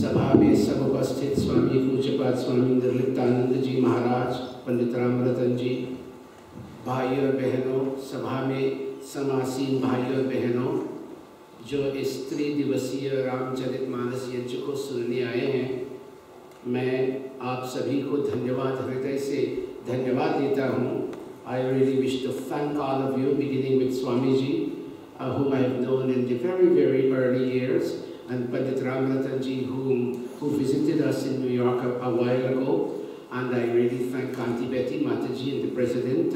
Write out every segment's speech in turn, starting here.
सभा में सब उपस्थित स्वामी पूज्यपाद स्वामी निर्लिप्तानंद जी महाराज, पंडित रामरतन जी, भाई और बहनों, सभा में समासीन भाई और बहनों, जो इस त्रिदिवसीय रामचरितमानस यज्ञ को सुनने आए हैं, मैं आप सभी को धन्यवाद, हृदय से धन्यवाद देता हूँ। I really wish to thank all of you, beginning with Swamiji, whom I have known in the very, very early years, and Pandit Ramaratan-ji, who visited us in New York a while ago. And I really thank Auntie Betty, Mataji, and the President,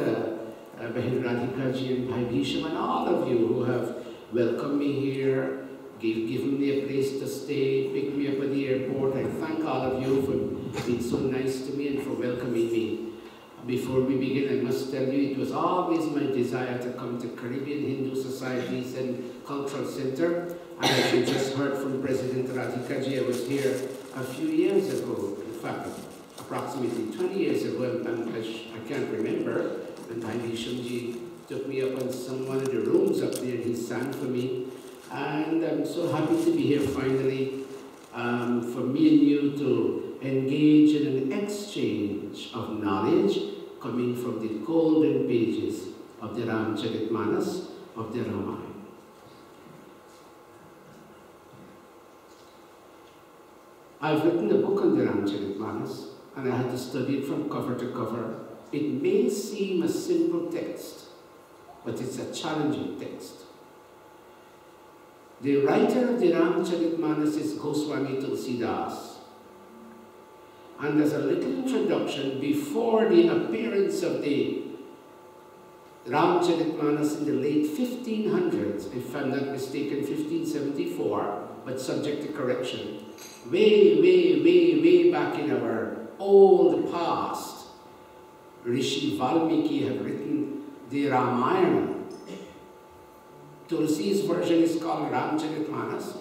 Bahin Radhika-ji, and Bhai Bhisham, and all of you who have welcomed me here, given me a place to stay, picked me up at the airport. I thank all of you for being so nice to me and for welcoming me. Before we begin, I must tell you, it was always my desire to come to Caribbean Hindu Societies and Cultural Center. And as you just heard from President Radhika-ji, I was here a few years ago, in fact, approximately 20 years ago, and I can't remember, and Bhai Bhisham-ji took me up on one of the rooms up there, and he sang for me. And I'm so happy to be here finally, for me and you to engage in an exchange of knowledge coming from the golden pages of the Ramcharitmanas of the Ramayan. I've written a book on the Ramcharitmanas, and I had to study it from cover to cover. It may seem a simple text, but it's a challenging text. The writer of the Ramcharitmanas is Goswami Tulsidas. And as a little introduction, before the appearance of the Ramcharitmanas in the late 1500s, if I'm not mistaken, 1574, but subject to correction, way back in our old past, Rishi Valmiki had written the Ramayana. Tulsi's version is called Ramcharitmanas.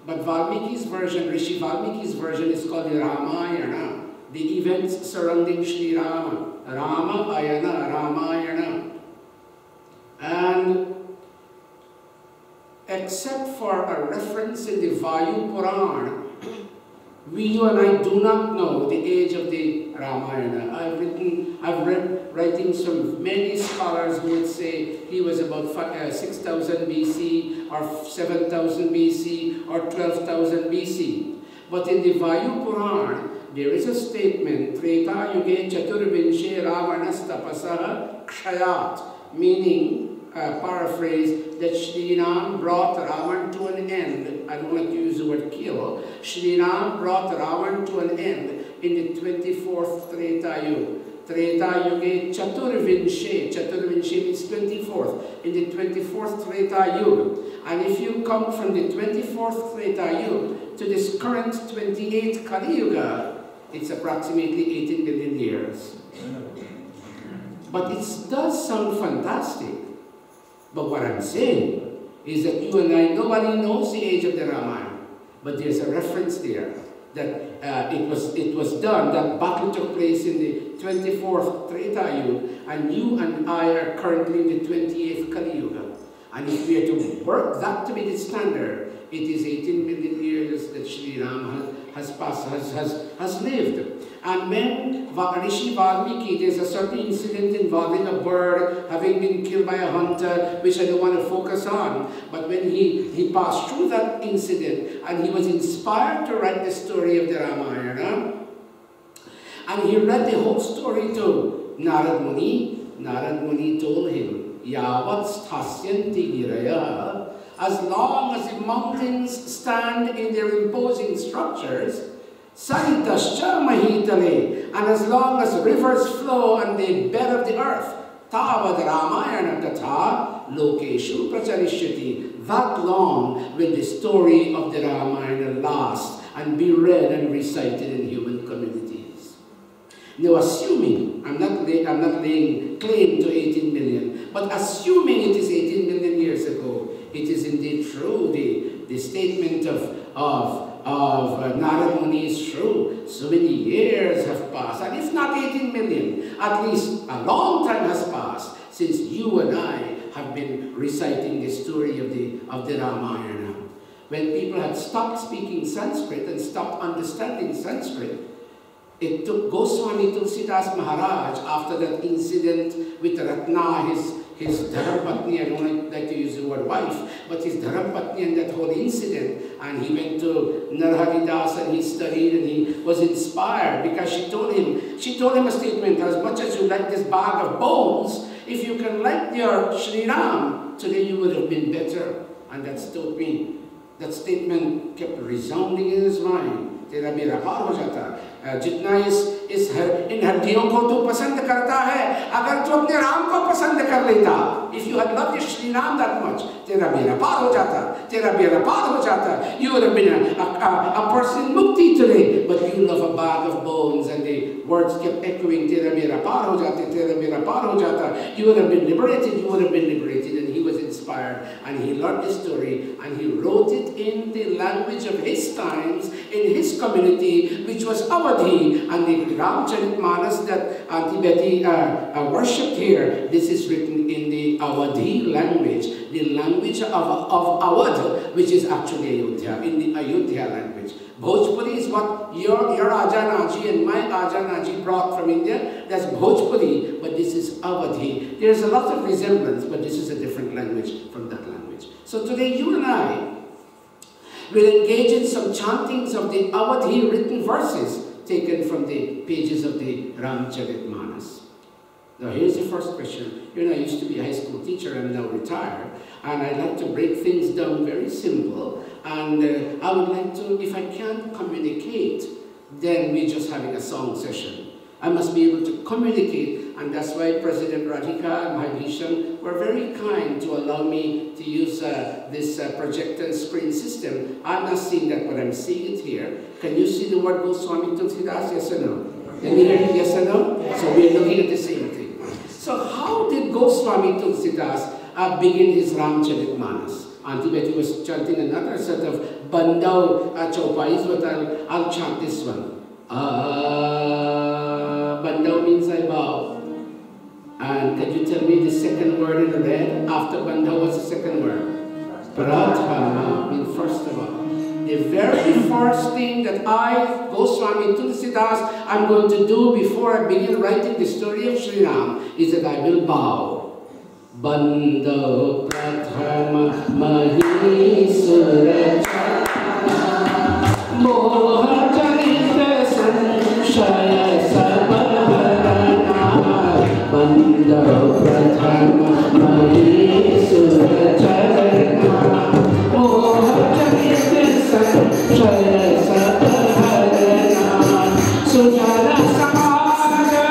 But Valmiki's version, Rishi Valmiki's version, is called the Ramayana, the events surrounding Sri Rama. Ramayana, Ramayana. And except for a reference in the Vayu Purana, you and I do not know the age of the Ramayana. I've read writings from many scholars who would say he was about 6,000 BC, or 7,000 BC, or 12,000 BC. But in the Vayu Purana, there is a statement, Treta Yuge Chaturvinshe Ravanas Tapasaha Kshayat, meaning, paraphrase, that Shri Ram brought Ravan to an end. I don't like to use the word kill. Shri Ram brought Ravan to an end in the 24th Treta Yuga. Treta Yuga Chaturvinshe. Chaturvinshe means 24th. In the 24th Treta Yuga. And if you come from the 24th Treta Yuga to this current 28th Kali Yuga, it's approximately 18 billion years. But it does sound fantastic. But what I'm saying is that you and I, nobody knows the age of the Ramayana. But there's a reference there that it was done. That battle took place in the 24th Treta Yuga, and you and I are currently in the 28th Kali Yuga. And if we are to work that to be the standard, it is 18 million years that Sri Ram has passed, has lived. And when Rishi Valmiki, there's a certain incident involving a bird having been killed by a hunter, which I don't want to focus on. But when he passed through that incident and he was inspired to write the story of the Ramayana, and he read the whole story to Narad Muni told him, Yavat sthasyanti giraya, as long as the mountains stand in their imposing structures, Saritascha mahitale, and as long as rivers flow on the bed of the earth, Tavad Ramayana tatha lokeshu pracharishyati, that long will the story of the Ramayana last and be read and recited in human communities. Now, assuming, I'm not laying claim to 18 million, but assuming it is 18 million years ago, it is indeed true. The statement of Narad Muni is true. So many years have passed, and if not 18 million, at least a long time has passed since you and I have been reciting the story of the Ramayana. When people had stopped speaking Sanskrit and stopped understanding Sanskrit, it took Goswami Tulsidas Maharaj, after that incident with Ratna, his Dharapatni, I don't like to use the word wife, but his Dharapatni and that whole incident, and he went to Narhari Das and he studied and he was inspired because she told him a statement, as much as you like this bag of bones, if you can like your Sri Ram, today you would have been better. And that stood me. That statement kept resounding in his mind. तेरा मेरा पार हो जाता है, जितना इन हड्डियों को तू पसंद करता है, अगर तू अपने राम को पसंद कर लेता, if you had loved Shri Ram that much, तेरा मेरा पार हो जाता, तेरा मेरा पार हो जाता. You would have been a person in mukti today, but you love a bag of bones, and the words kept echoing, तेरा मेरा पार हो जाते, तेरा मेरा पार हो जाता. You would have been liberated, you would have been liberated, and he was inspired, and he learned the story, and he wrote it in the language of his times, in his community, which was Awadhi, and the Ramcharitmanas that Auntie Betty worshipped here, this is written in the Awadhi language, the language of Awadh, which is actually Ayodhya, in the Ayodhya language. Bhojpuri is what your Ajanaji and my Ajanaji brought from India. That's Bhojpuri, but this is Awadhi. There's a lot of resemblance, but this is a different language from that language. So today you and I will engage in some chantings of the Awadhi written verses taken from the pages of the Ramcharitmanas. Now here's the first question. You know, I used to be a high school teacher, I'm now retired, and I like to break things down very simple, and I would like to, if I can't communicate, then we're just having a song session. I must be able to communicate, and that's why President Radhika and Bhisham were very kind to allow me to use this projector screen system. I'm not seeing that, but I'm seeing it here. Can you see the word Goswami Tulsidas? Yes or no? Can you hear it? Yes or no? Yeah. So we're looking at the same thing. So how did Goswami Tulsidas begin his Ramcharitmanas? Auntie Betty was chanting another set of Bandau Chaupais, but I'll chant this one. Bandau means I bow. And can you tell me the second word in red? After Bandau, what's the second word? Prathama means first of all. The very first thing that I, Goswami Tulsidas, I'm going to do before I begin writing the story of Sri Ram is that I will bow. Bandau Prathama Mahi Surachana Moha Charita Sanshaya Sabharana Bandau Prathama Mahi Surachana Moha Charita Sanshaya Sabharana Sujana Samaja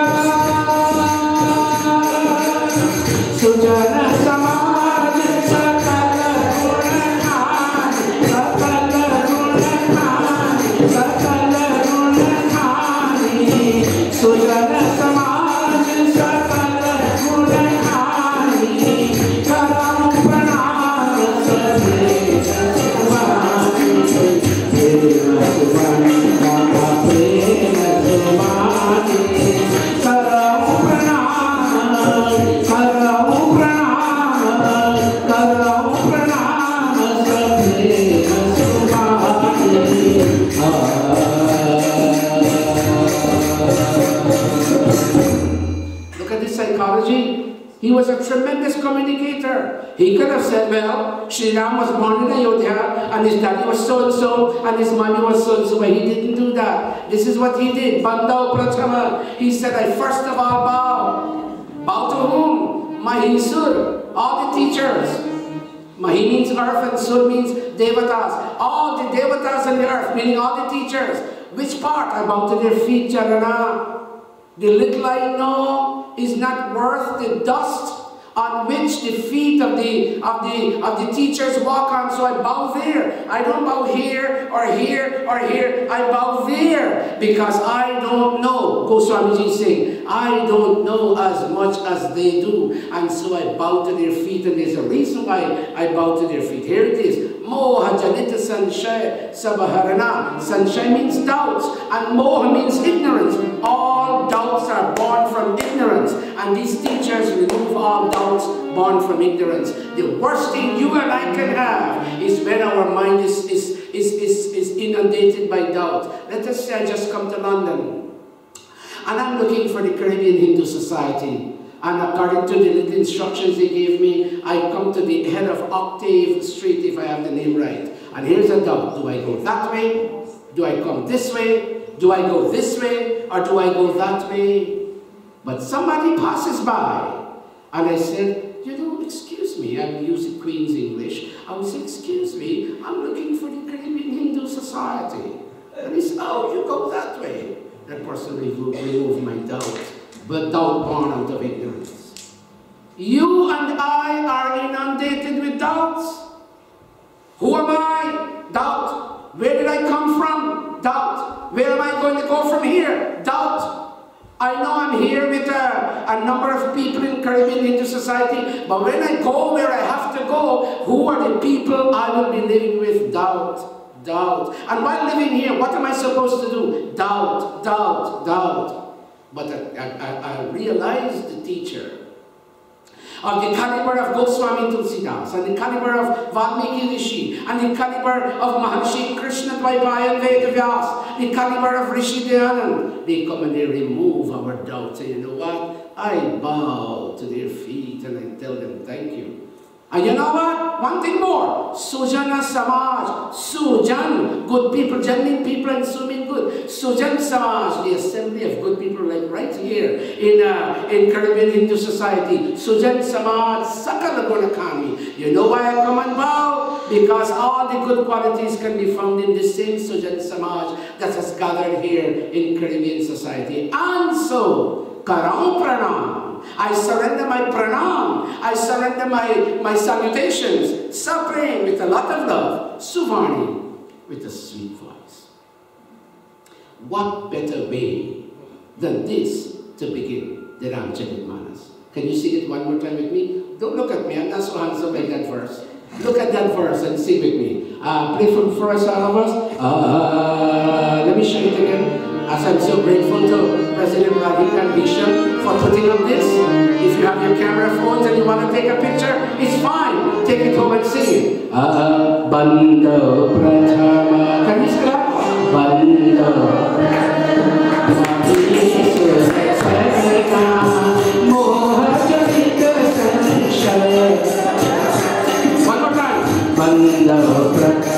Sujana Samaja Sakala Gunahani Sakala Gunahani Sakala Gunahani Sujana Samaja Sakala Gunahani Karam Pranam Sadhe Suvani Deva Suvani mythology. He was a tremendous communicator. He could have said, well, Sri Ram was born in Ayodhya, and his daddy was so-and-so, and his mommy was so-and-so, but he didn't do that. This is what he did. Bandao Pratama. He said, I first of all bow. Bow to whom? Mahi Sur. All the teachers. Mahi means earth and Sur means Devatas. All the Devatas on the earth, meaning all the teachers. Which part? I bow to their feet, Charana. The little I know is not worth the dust on which the feet of the teachers walk on, so I bow there. I don't bow here or here or here. I bow there because I don't know. Goswamiji is saying, I don't know as much as they do, and so I bow to their feet, and there's a reason why I bow to their feet. Here it is. Moha Janita Sanshaya Sabaharana. Sanshaya means doubts, and Moha means ignorance. All doubts are born from ignorance, and these teachers remove all doubts born from ignorance. The worst thing you and I can have is when our mind is inundated by doubt. Let us say I just come to London, and I'm looking for the Caribbean Hindu Society. And according to the little instructions they gave me, I come to the head of Octave Street, if I have the name right. And here's a doubt. Do I go that way? Do I come this way? Do I go this way? Or do I go that way? But somebody passes by. And I said, you know, excuse me. I'm using Queen's English. I would say, excuse me, I'm looking for the Caribbean Hindu Society. And he said, oh, you go that way. That person removed my doubt. But doubt born out of ignorance. You and I are inundated with doubts. Who am I? Doubt. Where did I come from? Doubt. Where am I going to go from here? Doubt. I know I'm here with a number of people in Caribbean Hindu Society, but when I go where I have to go, who are the people I will be living with? Doubt. Doubt. And while living here, what am I supposed to do? Doubt, doubt, doubt. But I realized the teacher of the caliber of Goswami Tulsidas, and the caliber of Valmiki Rishi, and the caliber of Maharshi Krishna Dvaipayan Vedavyas, the caliber of Rishi Dayanand. They come and they remove our doubts. And you know what? I bow to their feet and I tell them thank you. And you know what? One thing more. Sujana Samaj. Sujan, good people. Jan mean people and Su mean good. Sujan Samaj, the assembly of good people, like right here in Caribbean Hindu Society. Sujan Samaj, Sakala Gunakami. You know why I come and bow? Because all the good qualities can be found in the same Sujan Samaj that has gathered here in Caribbean society. And so, Karam Pranam. I surrender my pranam. I surrender my salutations. Supreme with a lot of love. Suvarni with a sweet voice. What better way than this to begin the Ramcharitmanas? Can you sing it one more time with me? Don't look at me. I'm not so handsome like that verse. Look at that verse and sing with me. Play for us, all of us. Let me show it again. As I'm so grateful to President Radhika and Bishop for putting up this. If you have your camera phones and you want to take a picture, it's fine. Take it home and sing it. Bando Pratama. Can you sing that? Bando one more time. Bando Pratama.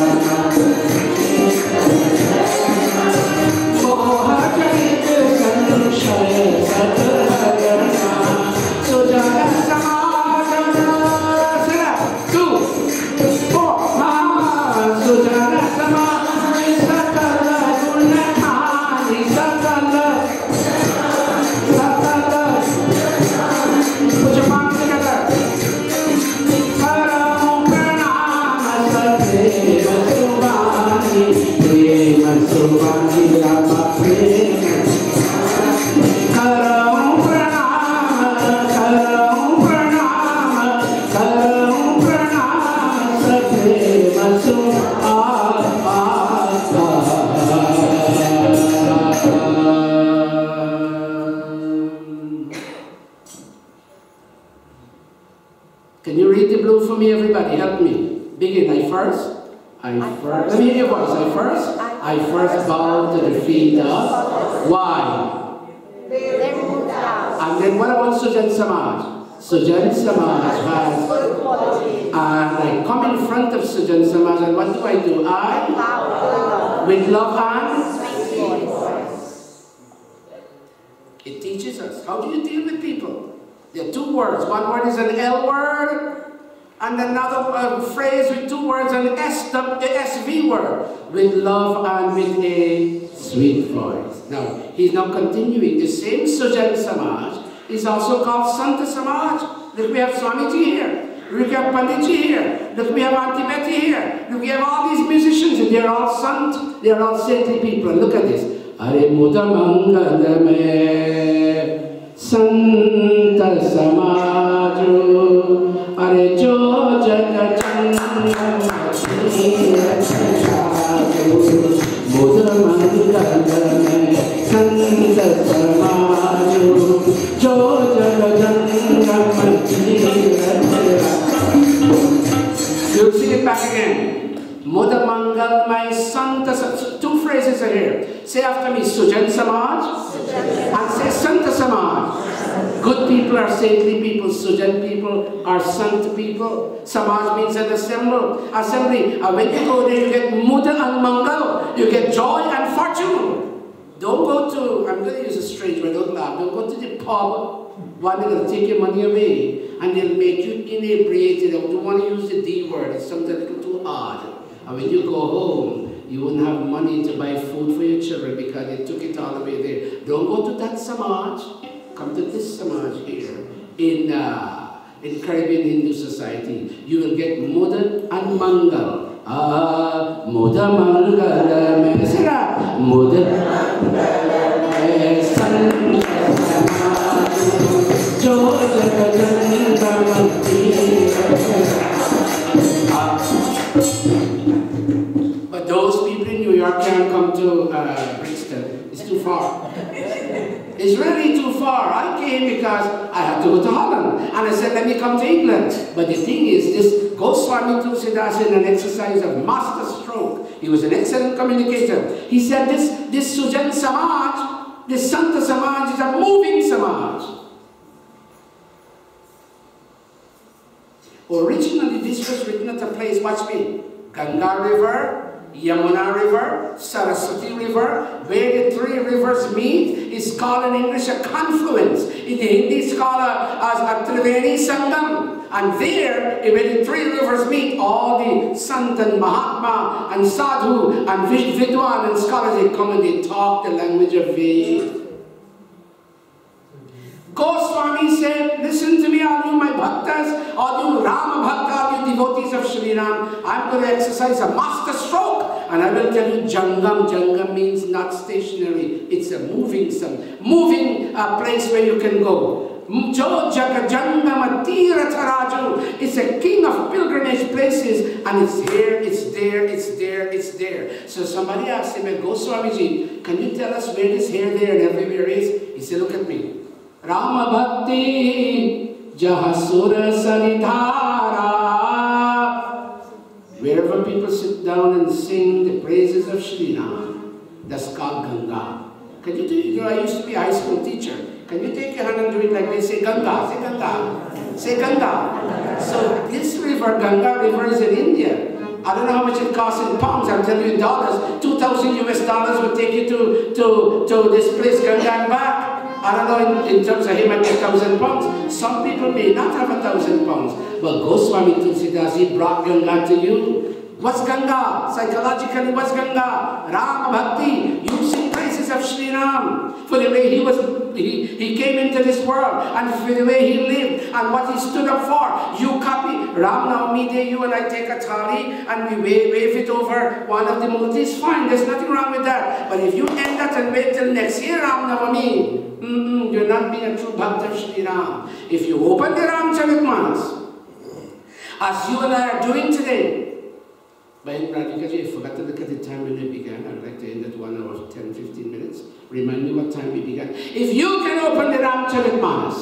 Can you read the blue for me, everybody? Help me. Begin. I first. Let me hear your voice. I first bow to the feet of. Why? And then what about Sujan Samaj? Sujan Samaj has, I come in front of Sujan Samaj and what do? I, with love and it teaches us. How do you deal with people? There are two words. One word is an L word, and another phrase with two words, an SV word, with love and with a sweet voice. Now, he's now continuing. The same Sujan Samaj is also called Santa Samaj. Look, we have Swamiji here. Look, we have Panditji here. Look, we have Auntie Betty here. Look, we have all these musicians, and they're all sant, they're all saintly people. And look at this. Are Muda Mangala me Santa Samaju Are Jo Jaga Changa Muda Mangala me Santa Samaju Jo Jaga Changa. You'll see it back again. Muda Mangal, my Santa Samaj. Two phrases are here. Say after me, Sujan Samaj, and say Santa Samaj. Good people are saintly people. Sujan people are Sant people. Samaj means an assembly. And when you go there, you get Muda and Mangal. You get joy and fortune. Don't go to, I'm going to use a strange word, don't laugh. Don't go to the pub. One, they're going to take your money away. And they'll make you inebriated. I don't want to use the D word. It's something a little too odd. And when you go home, you wouldn't have money to buy food for your children because they took it all the way there. Don't go to that Samaj. Come to this Samaj here in Caribbean Hindu society. You will get Muda and Mangal. Muda Mangal me Sira Muda Santa Samaj Jo But those people in New York can't come to Brixton. It's too far. It's really too far. I came because I had to go to Holland. And I said, let me come to England. But the thing is, this Goswami Tulsidas in an exercise of master stroke. He was an excellent communicator. He said, this Sujan Samaj, this Santa Samaj is a moving Samaj. Originally, this was written at a place, watch me, Ganga River, Yamuna River, Saraswati River, where the three rivers meet, is called in English a confluence. In the Hindi, it's called as a Triveni Sangam. And there, where the three rivers meet, all the Sant and Mahatma and Sadhu and Vidwan and scholars, they come and they talk the language of Ved. Goswami said, listen to me, all you my bhaktas, all you Rama bhakta, all you devotees of Shri Ram, I'm going to exercise a master stroke. And I will tell you, Jangam. Jangam means not stationary. It's a moving place where you can go. Jo Jaga Jangam Atira Taraju. It's a king of pilgrimage places, and it's here, it's there, it's there, it's there. So somebody asked him, Goswamiji, can you tell us where this here, there, and everywhere is? He said, look at me. Rama Bhakti Jahasura Sanidhara. Wherever people sit down and sing the praises of Shri Ram, that's called Ganga. Can you do it? You know, I used to be a high school teacher. Can you take your hand and do it like this? Say Ganga, say Ganga, say Ganga. So this river, Ganga River, is in India. I don't know how much it costs in pounds. I'm telling you in dollars. $2,000 US would take you to this place, Ganga and back. I don't know in terms of him, I get 1,000 pounds. Some people may not have 1,000 pounds. But Goswami Tulsidas, he brought Ganga to you. What's Ganga? Psychologically, what's Ganga? Rama Bhakti. You sing praises of Shri Ram for the way he came into this world, and for the way he lived and what he stood up for. You copy Ram Navami Day, you and I take a thali and we wave it over one of the murtis. Fine, there's nothing wrong with that. But if you end that and wait till next year, Ram Navami, you're not being a true bhakt of Shri Ram. If you open the Ramcharitmanas, as you and I are doing today, but Radhikaji, I forgot to look at the time when we began. I'd like to end at 1 hour, 10, 15 minutes. Remind me what time we began. If you can open the Ramcharitmanas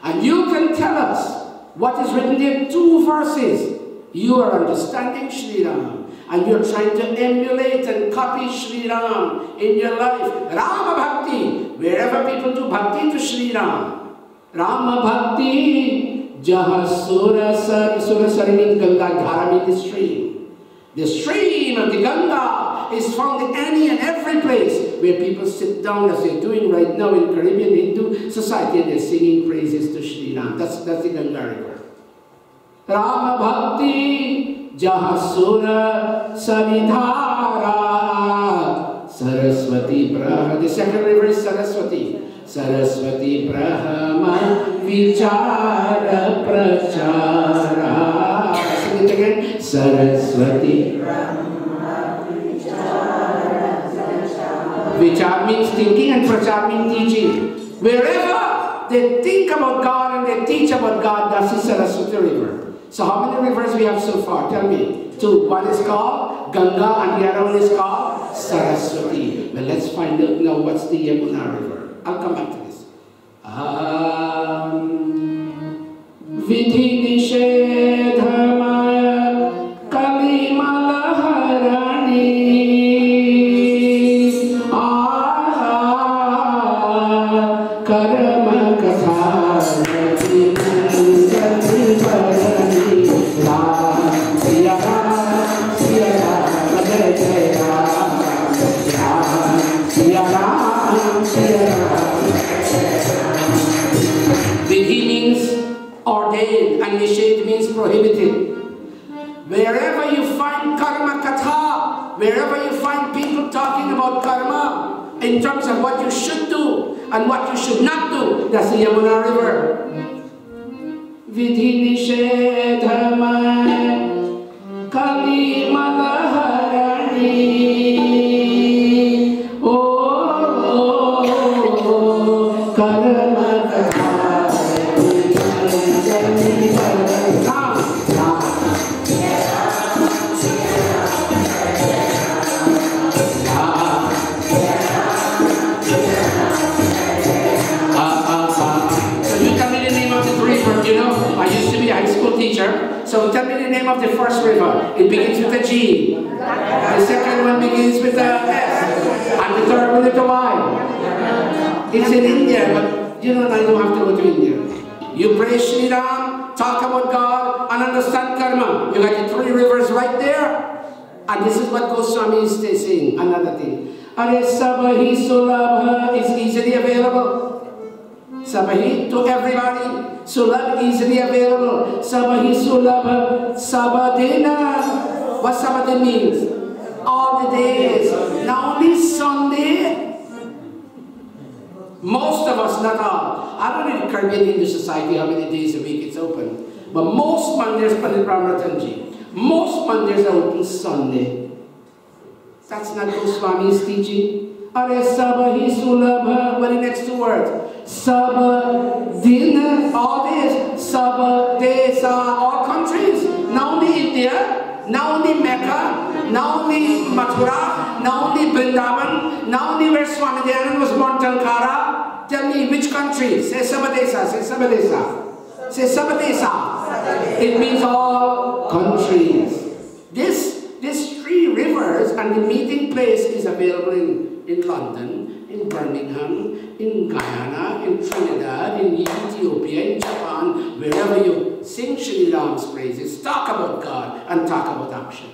and you can tell us what is written there, 2 verses, you are understanding Shri Ram and you're trying to emulate and copy Shri Ram in your life. Rama Bhakti, wherever people do Bhakti to Shri Ram, Rama Bhakti, Jaha Surasar, Surasar means Ganga, Dhara means the stream. The stream of the Ganga is found in any and every place where people sit down, as they're doing right now in Caribbean Hindu society, and they're singing praises to Sri Ram. That's the Ganga River. Rama Bhakti, Jaha Sura Saridhara, Saraswati Brahma. The second river is Saraswati. Saraswati Brahma Vichara Prachara. Sing it again. Saraswati Brahma Vichara Prachara. Vichar means thinking and Prachar means teaching. Wherever they think about God and they teach about God, that's the Saraswati River. So how many rivers we have so far? Tell me. Two. One is called Ganga and the other one is called Saraswati. Well, let's find out now what's the Yamuna River. I'll come back to this. Vidhi Nishedhamaya Kalimalaharani Karama Katharati Vidhi means ordained and Nished means prohibited. Wherever you find karma katha, wherever you find people talking about karma in terms of what you should do and what you should not do, that's the Yamuna River. Vidhi Nishedhamaya Kalimalaharani. So tell me the name of the first river. It begins with a G. The second one begins with a S. And the third one with a Y. It's in India, but you know, I don't have to go to India. You pray Sri Ram, talk about God, and understand karma. You got the three rivers right there. And this is what Goswami is saying. Another thing. Are Sabahi Sulabha is easily available. Sabahi to everybody. Sulabh easily available. Sabahi Sulabha Sabadina. What Sabadin means? All the days. Now only Sunday. Most of us, not all. I don't know in Caribbean Hindu society how many days a week it's open. But most Mondays, Pandit Ramatanji, most Mondays are open Sunday. That's not Goswami's teaching. Are Sabahi Sulabha. What are the next two words? Sabadin, all days. Sabadesa, all countries. Not only India, not only Mecca, not only Mathura, not only Vrindavan, not only where Swami Dayananda was born, Tankara. Tell me which country? Say Sabadesa, say Sabadesa. Say Sabadesa. It means all countries. These three rivers and the meeting place is available in London, in Birmingham, in Guyana, in Trinidad, in Ethiopia, in Japan, wherever you sing Sri Ram's praises, talk about God and talk about action.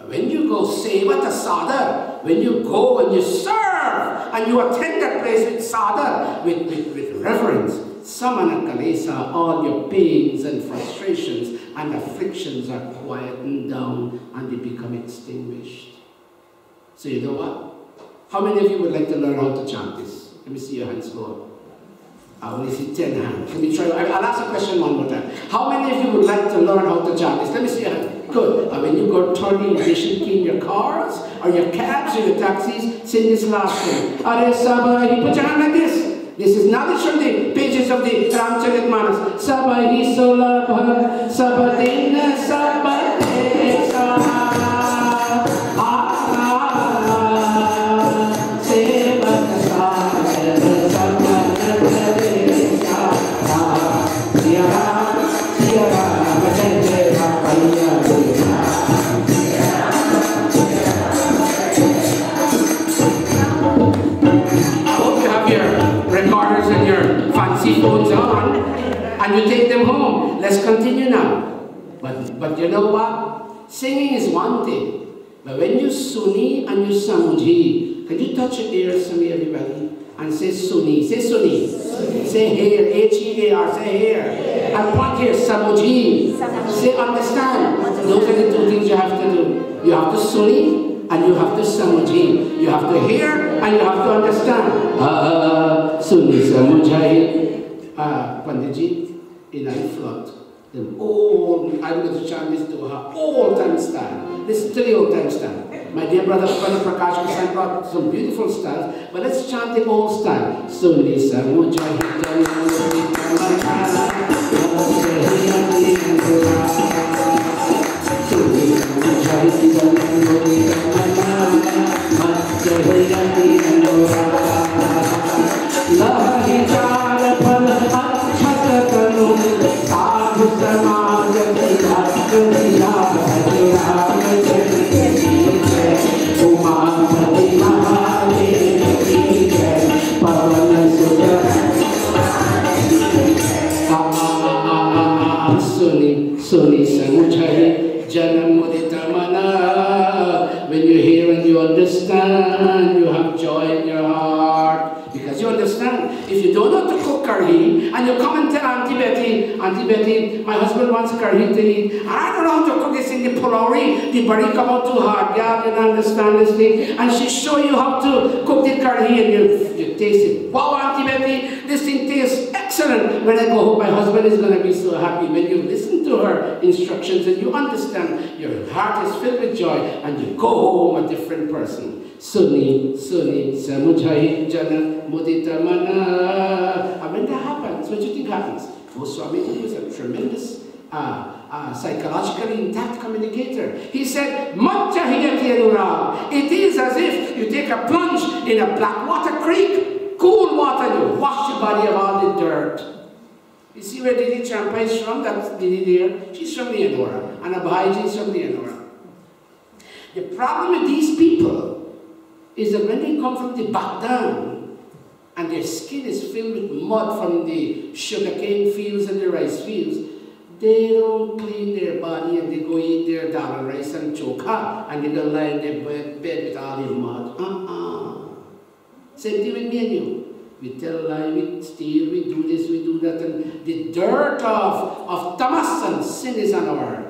When you go Sevata Sadar, when you go and you serve and you attend that place with Sadar, with reverence, Samana Kalesa, all your pains and frustrations and afflictions are quietened down and they become extinguished. So you know what? How many of you would like to learn how to chant this? Let me see your hands go up. I only see 10 hands. Let me try. I'll ask a question one more time. How many of you would like to learn how to chant this? Let me see your hands. Good. And when you go turning, you should key in your cars or your cabs or your taxis, sing this last thing. Are Sabahi, put your hand like this. This is knowledge from the pages of the Ramcharitmanas. Sabahi Sulabha Sabadina Sabadesa. Record fancy phones on, and you take them home. Let's continue now. But you know what? Singing is one thing. But when you Suni and you Samuji, can you touch your ears for me, everybody? And say Suni. Say Suni. Say hair. H-E-A-R. Say hair. And point here. Samuji. Say understand. Those are the two things you have to do. You have to Suni and you have to Samuji. You have to hear and you have to understand. Suni Samujai. Pandit, in I flood. I'm going to chant this to her all-time style. This 3 old-time style. My dear brother Prakash has brought some beautiful styles, but let's chant the old style. Suni Samujai. Suni Samujai Janamudita Mana. When you hear and you understand, you have joy in your heart. Because you understand, if you don't know how to cook curry, and you come and tell Auntie Betty, my husband wants curry to eat, and I don't know how to cook this in the pulori, the curry come out too hard, yeah, you don't understand this thing, and she show you how to cook the curry, and you taste it. Wow, Auntie Betty, this thing tastes excellent. When I go home, my husband is going to be so happy. When you listen to her instructions and you understand, your heart is filled with joy, and you go home a different person. Suni, Samujai, Jana, Mudita Mana. And when that happens, what do you think happens? Goswami was a tremendous psychologically intact communicator. He said, it is as if you take a plunge in a black water creek, cool water, and you wash your body of all the dirt. You see where Didi Champa is from? That's Didi there. She's from Leonora. And Abhaiji is from Leonora. The problem with these people is that when they come from the back down, and their skin is filled with mud from the sugarcane fields and the rice fields, they don't clean their body and they go eat their dal and rice and choka, and they don't lie in their bed with all the mud. Same thing with me and you. We tell lie, we steal, we do this, we do that, and the dirt of tamas and sin is on our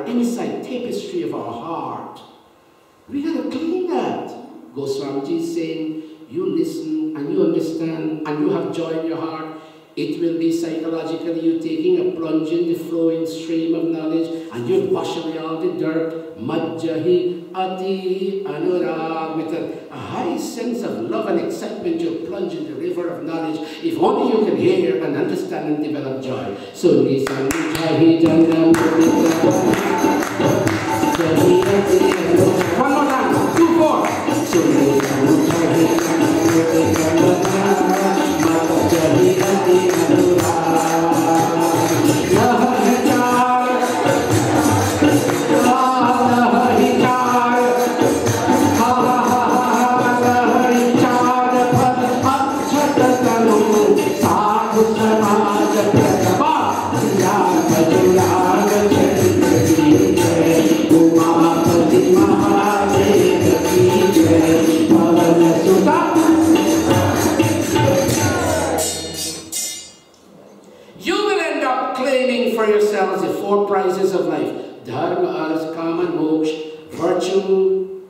inside tapestry of our heart. We gotta clean that. Goswamiji is saying, you listen and you understand and you have joy in your heart. It will be psychologically you taking a plunge in the flowing stream of knowledge, and you wash away all the dirt. Majjahi ati anurag, with a high sense of love and excitement, you plunge in the river of knowledge. If only you can hear and understand and develop joy. So one more time, 2, 4. yourselves the 4 prizes of life: dharma, artha, kama, and moksha, virtue,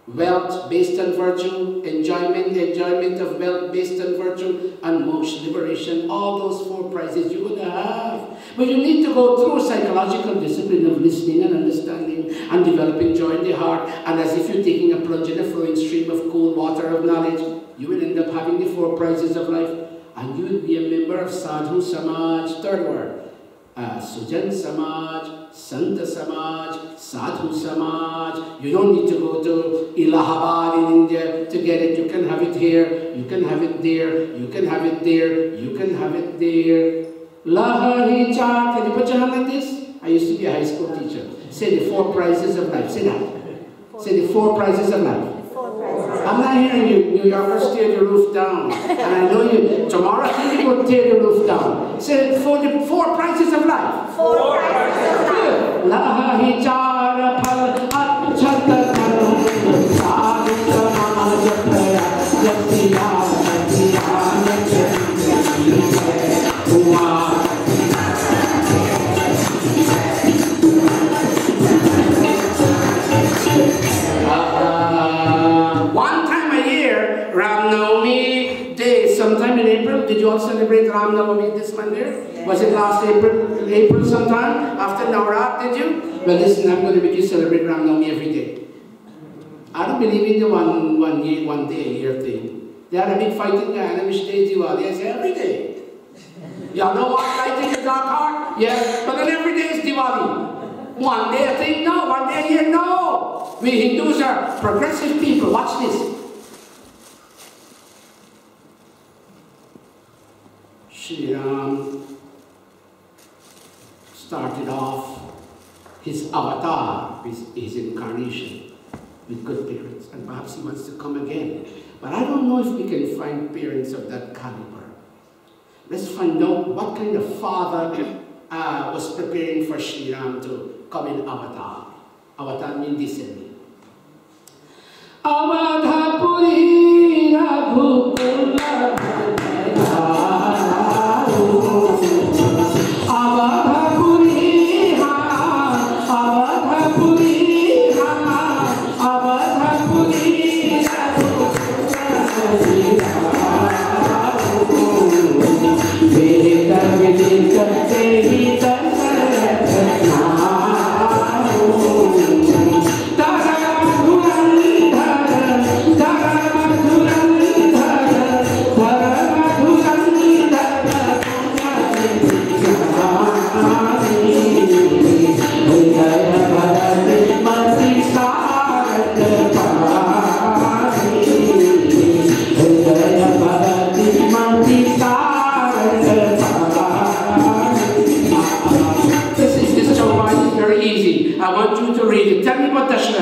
wealth based on virtue, enjoyment of wealth based on virtue, and moksha, liberation. All those 4 prizes you're going to have. But you need to go through psychological discipline of listening and understanding and developing joy in the heart. And as if you're taking a plunge in a flowing stream of cool water of knowledge, you will end up having the 4 prizes of life. And you will be a member of Sadhu Samaj, 3rd word. Sujan Samaj, Santa Samaj, Sadhu Samaj. You don't need to go to Allahabad in India to get it. You can have it here, you can have it there, you can have it there, you can have it there. Lahahi cha. Can you put your hand like this? I used to be a high school teacher. Say the 4 prizes of life. Say that. Say the 4 prizes of life. I'm not hearing you. New Yorkers tear the roof down. And I know you, tomorrow I think you will tear the roof down. Say, for the 4 prices of life. 4 prices of life. One time a year, Ram Navami Day, sometime in April. Did you all celebrate Ram Navami this month here? Yeah. Was it last April sometime? After Navrat, did you? Well, listen, I'm going to make you celebrate Ram Navami every day. I don't believe in the one day a year thing. They had a big fight in Guyana, which day is Diwali. I say every day. Y'all know what light in the dark heart? Yes, but then every day is Diwali. One day a thing, no. One day a year, no. We Hindus are progressive people. Watch this. Shri Ram started off his avatar, his incarnation, with good parents, and perhaps he wants to come again. But I don't know if we can find parents of that caliber. Let's find out what kind of father was preparing for Shri Ram to come in avatar. Avatar means descending. Avadhapuri Raghukula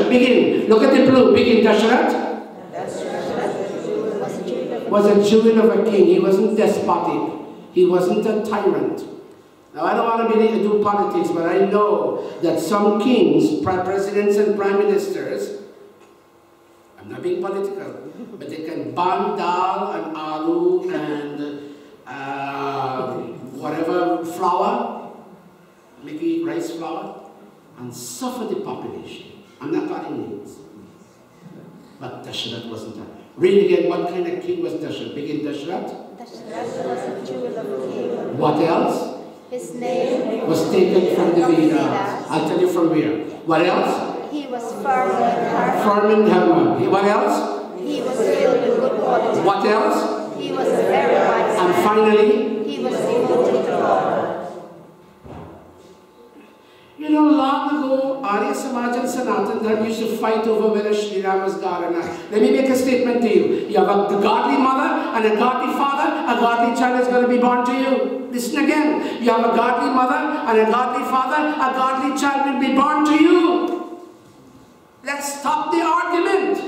Begin. Look at the blue. Begin. Dashrath was a children of a king. He wasn't despotic. He wasn't a tyrant. Now, I don't want to do politics, but I know that some kings, presidents and prime ministers, I'm not being political, but they can ban dal and aloo and whatever flour, make you eat rice flour, and suffer the population. I'm not calling names. But Dashrath wasn't that. Read again, what kind of king was Dashrath? Begin Dashrath. Dashrath was a jewel of a king. What else? His name was taken from the Vedas. I'll tell you from where. What else? He was firm in dharma. Firm in dharma. What else? He was filled with good qualities. What else? He was a very wise man. And finally? He was devoted to God. You know, long ago, Arya Samaj and Sanatan Dharma used to fight over whether Shri Ram was God or not. Let me make a statement to you. You have a godly mother and a godly father, a godly child is going to be born to you. Listen again. You have a godly mother and a godly father, a godly child will be born to you. Let's stop the argument.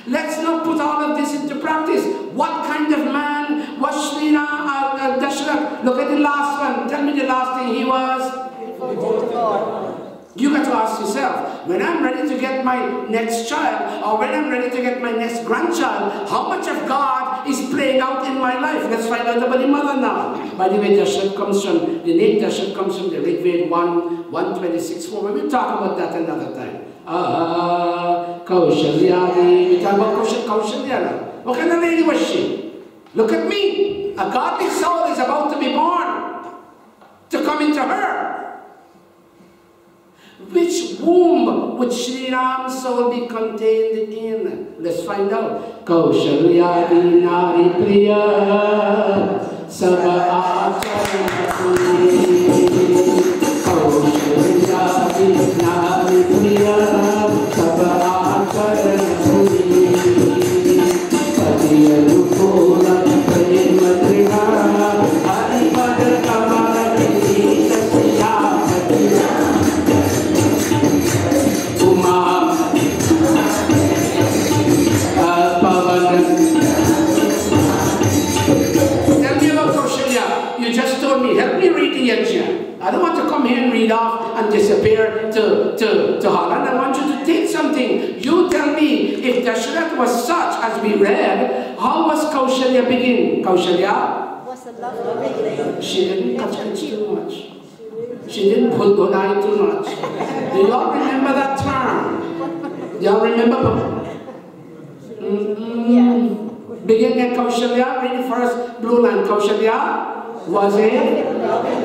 Let's not put all of this into practice. What kind of man was Shri Ram, Dashrath? Look at the last one. Tell me the last thing he was. You got to ask yourself, when I'm ready to get my next child, or when I'm ready to get my next grandchild, how much of God is playing out in my life? Let's find out about the mother now. By the way, Dashrath comes from, the name Dashrath comes from the Rig Veda 1:26-4. We will talk about that another time. Kaushalyani. We talk about Kaushalyana. What kind of lady was she? Look at me. A godly soul is about to be born, to come into her. Which womb would Shri Ram's soul be contained in? Let's find out. Kaushalyadi Nari Priya Sabha Acharani. Kaushalyadi Nari Priya Sabha Acharani. Patiya Lukula Prema Triha Hari Pada Kamara Kiti Tasya Patiya Uma come here and read off and disappear to Holland. I want you to take something. You tell me, if Dashrath was such as we read, how was Kaushalya begin? Kaushalya was a lovely lady. She didn't touch it too much. She didn't put good eye too much. Do y'all remember that term? Y'all remember? Begin at Kaushalya, read the first blue line. Kaushalya was a,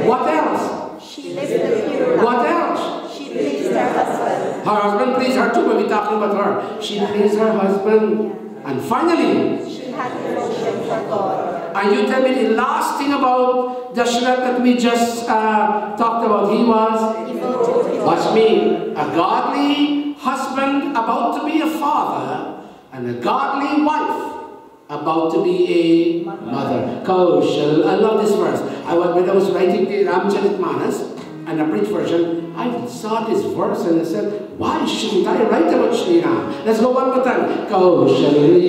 what else? She lived a pure life. What else? She pleased her husband. Her husband pleased her too, when we're talking about her. She pleased her husband. And finally, she had devotion for God. And you tell me the last thing about Dashrath that we just talked about. He was Devoted. Watch me, a godly husband about to be a father, and a godly wife about to be a mother. Kaushal. I love this verse. When I was writing the Ramcharitmanas, and a Brit version, I saw this verse and I said, why shouldn't I write about Shri Ram? Let's go one more time. Kaushalya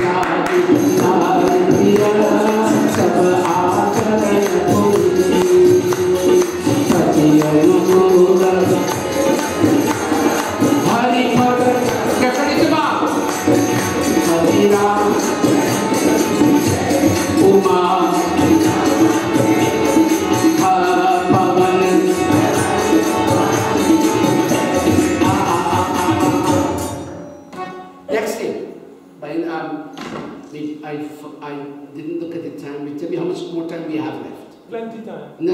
I didn't look at the time. Tell me how much more time we have left. Plenty time. No.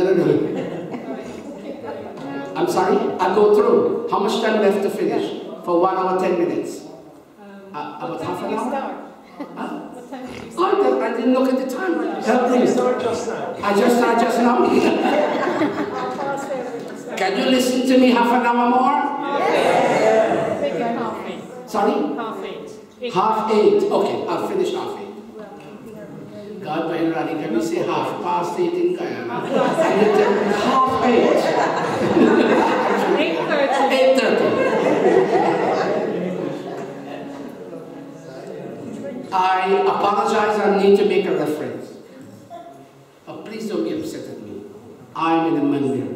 I'm sorry? I'll go through. How much time left to finish? For 1 hour, 10 minutes? About half an hour? Huh? What time did you start? Oh, I didn't look at the time. Help me. You start just now. I just started just now. I'll pause there. Can you listen to me half an hour more? Yes. Make it half 8. Sorry? Half 8. Half 8. Okay, I'll finish half 8. God, by Rani, can we say half past 8 in Guyana? Half 8. 8:30. 8:30. I apologize, I need to make a reference. Please don't be upset at me. I'm in a mandir.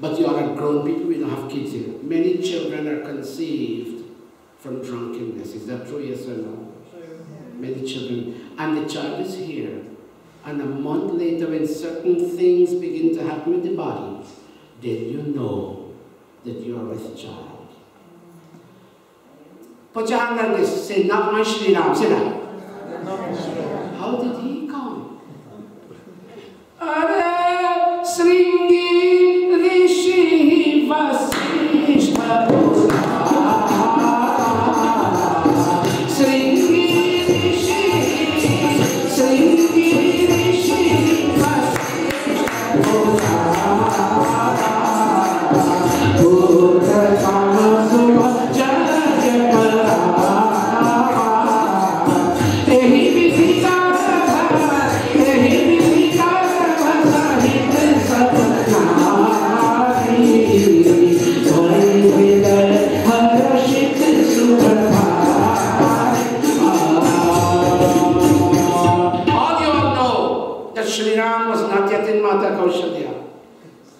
But you are grown people, we don't have kids here. Many children are conceived from drunkenness. Is that true, yes or no? Many children. And the child is here. And a month later, when certain things begin to happen with the body, then you know that you are with a child. Put your hand on this. Say, not my Shri Ram. Say that. How did he come? Are Sringi Rishi Vasishta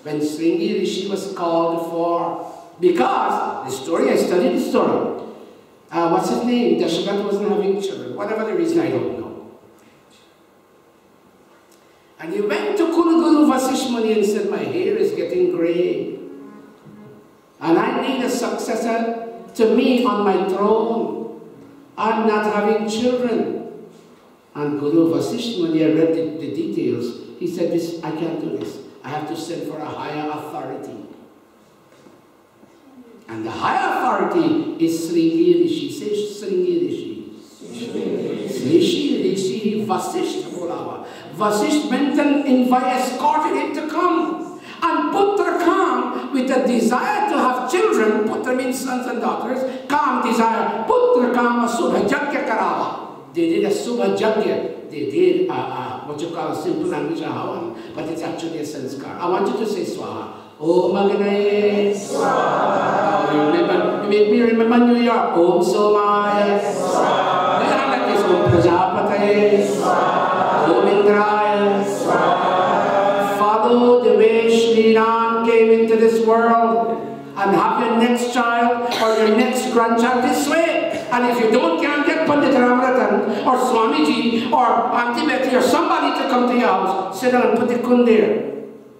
when Sringi Rishi was called for, because the story, I studied the story. What's his name? Dashrath wasn't having children. Whatever the reason, I don't know. And he went to Kulaguru Vasish Muni and said, my hair is getting gray. And I need a successor to me on my throne. I'm not having children. And Guru Vasish Muni, I read the details. He said, I can't do this. I have to send for a higher authority. And the higher authority is Sringi Rishi. Say Sringi Rishi. Rishi, Rishi, Vasisht Bolava. Vasisht went and escorted him to come. And Putra come with a desire to have children. Putra means sons and daughters. Kam desire. Putra kam a Subha Jagya Karava. They did a Subha Jagya. They did what you call a simple language, but it's actually a sanskar. I want you to say Swaha. Om Agnaye Swaha. You make me remember New York. Om Somaya Swaha. Like this. Om Prajapataye Swaha. Om Indraya Swaha. Follow the way Shri Ram came into this next child or your next grandchild this way. And if you can't get Pandit Ramaratan or Swamiji or Auntie Betty or somebody to come to your house, sit down and put the kun there.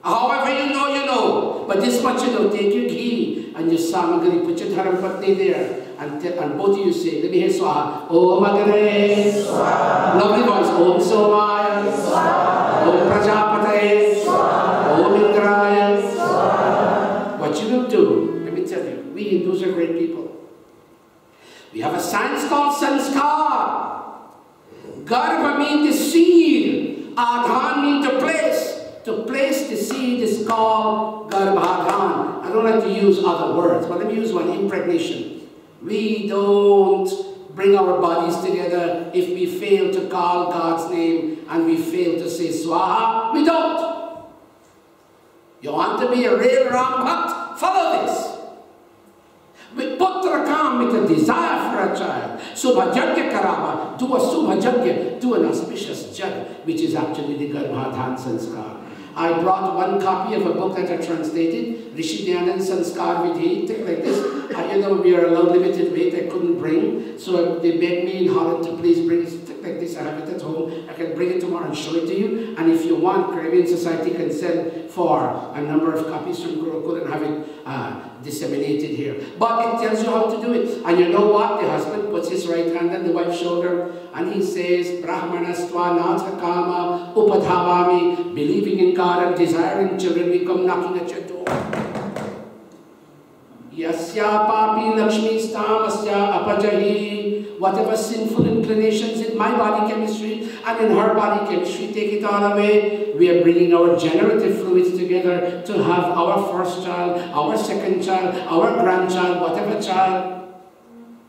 However you know, you know. But this much you know, take your ghee and your samagari, put your dharam patni there. And both of you say, let me hear Swaha. Om Agare. Swaha. Lovely voice. Om Somaya. Swaha. Om Prajapataye. Swaha. Om Indraya. Swaha. What you will do, let me tell you, we Hindus are great people. We have a science called sanskar. Garbha means the seed. Adhan means to place. To place the seed is called garbhadhan. I don't like to use other words, but let me use one, impregnation. We don't bring our bodies together if we fail to call God's name and we fail to say Swaha. We don't. You want to be a real Ram Bhakt? Follow this. With putra kam, with a desire for a child. Subhajagya karama. Do a subhajagya. Do an auspicious jag, which is actually the Garbhadhan Sanskar. I brought one copy of a book that I translated, Rishi Dhyanan Sanskar Vidhi, thing like this. You know, we are allowed limited weight, I couldn't bring. So they begged me in Holland to please bring it, thing like this. I have it at home. I can bring it tomorrow and show it to you. And if you want, Caribbean Society can send for a number of copies from Gurukul and have it disseminated here. But it tells you how to do it. And you know what? The husband puts his right hand on the wife's shoulder and he says, Brahmanastva Natha Kama Upadhavami, believing in God and desiring children, we come knocking at your door. Yasya papi lakshmi stamasya apajahi. Whatever sinful inclinations in my body chemistry and in her body chemistry, take it all away. We are bringing our generative fluids together to have our first child, our second child, our grandchild, whatever child.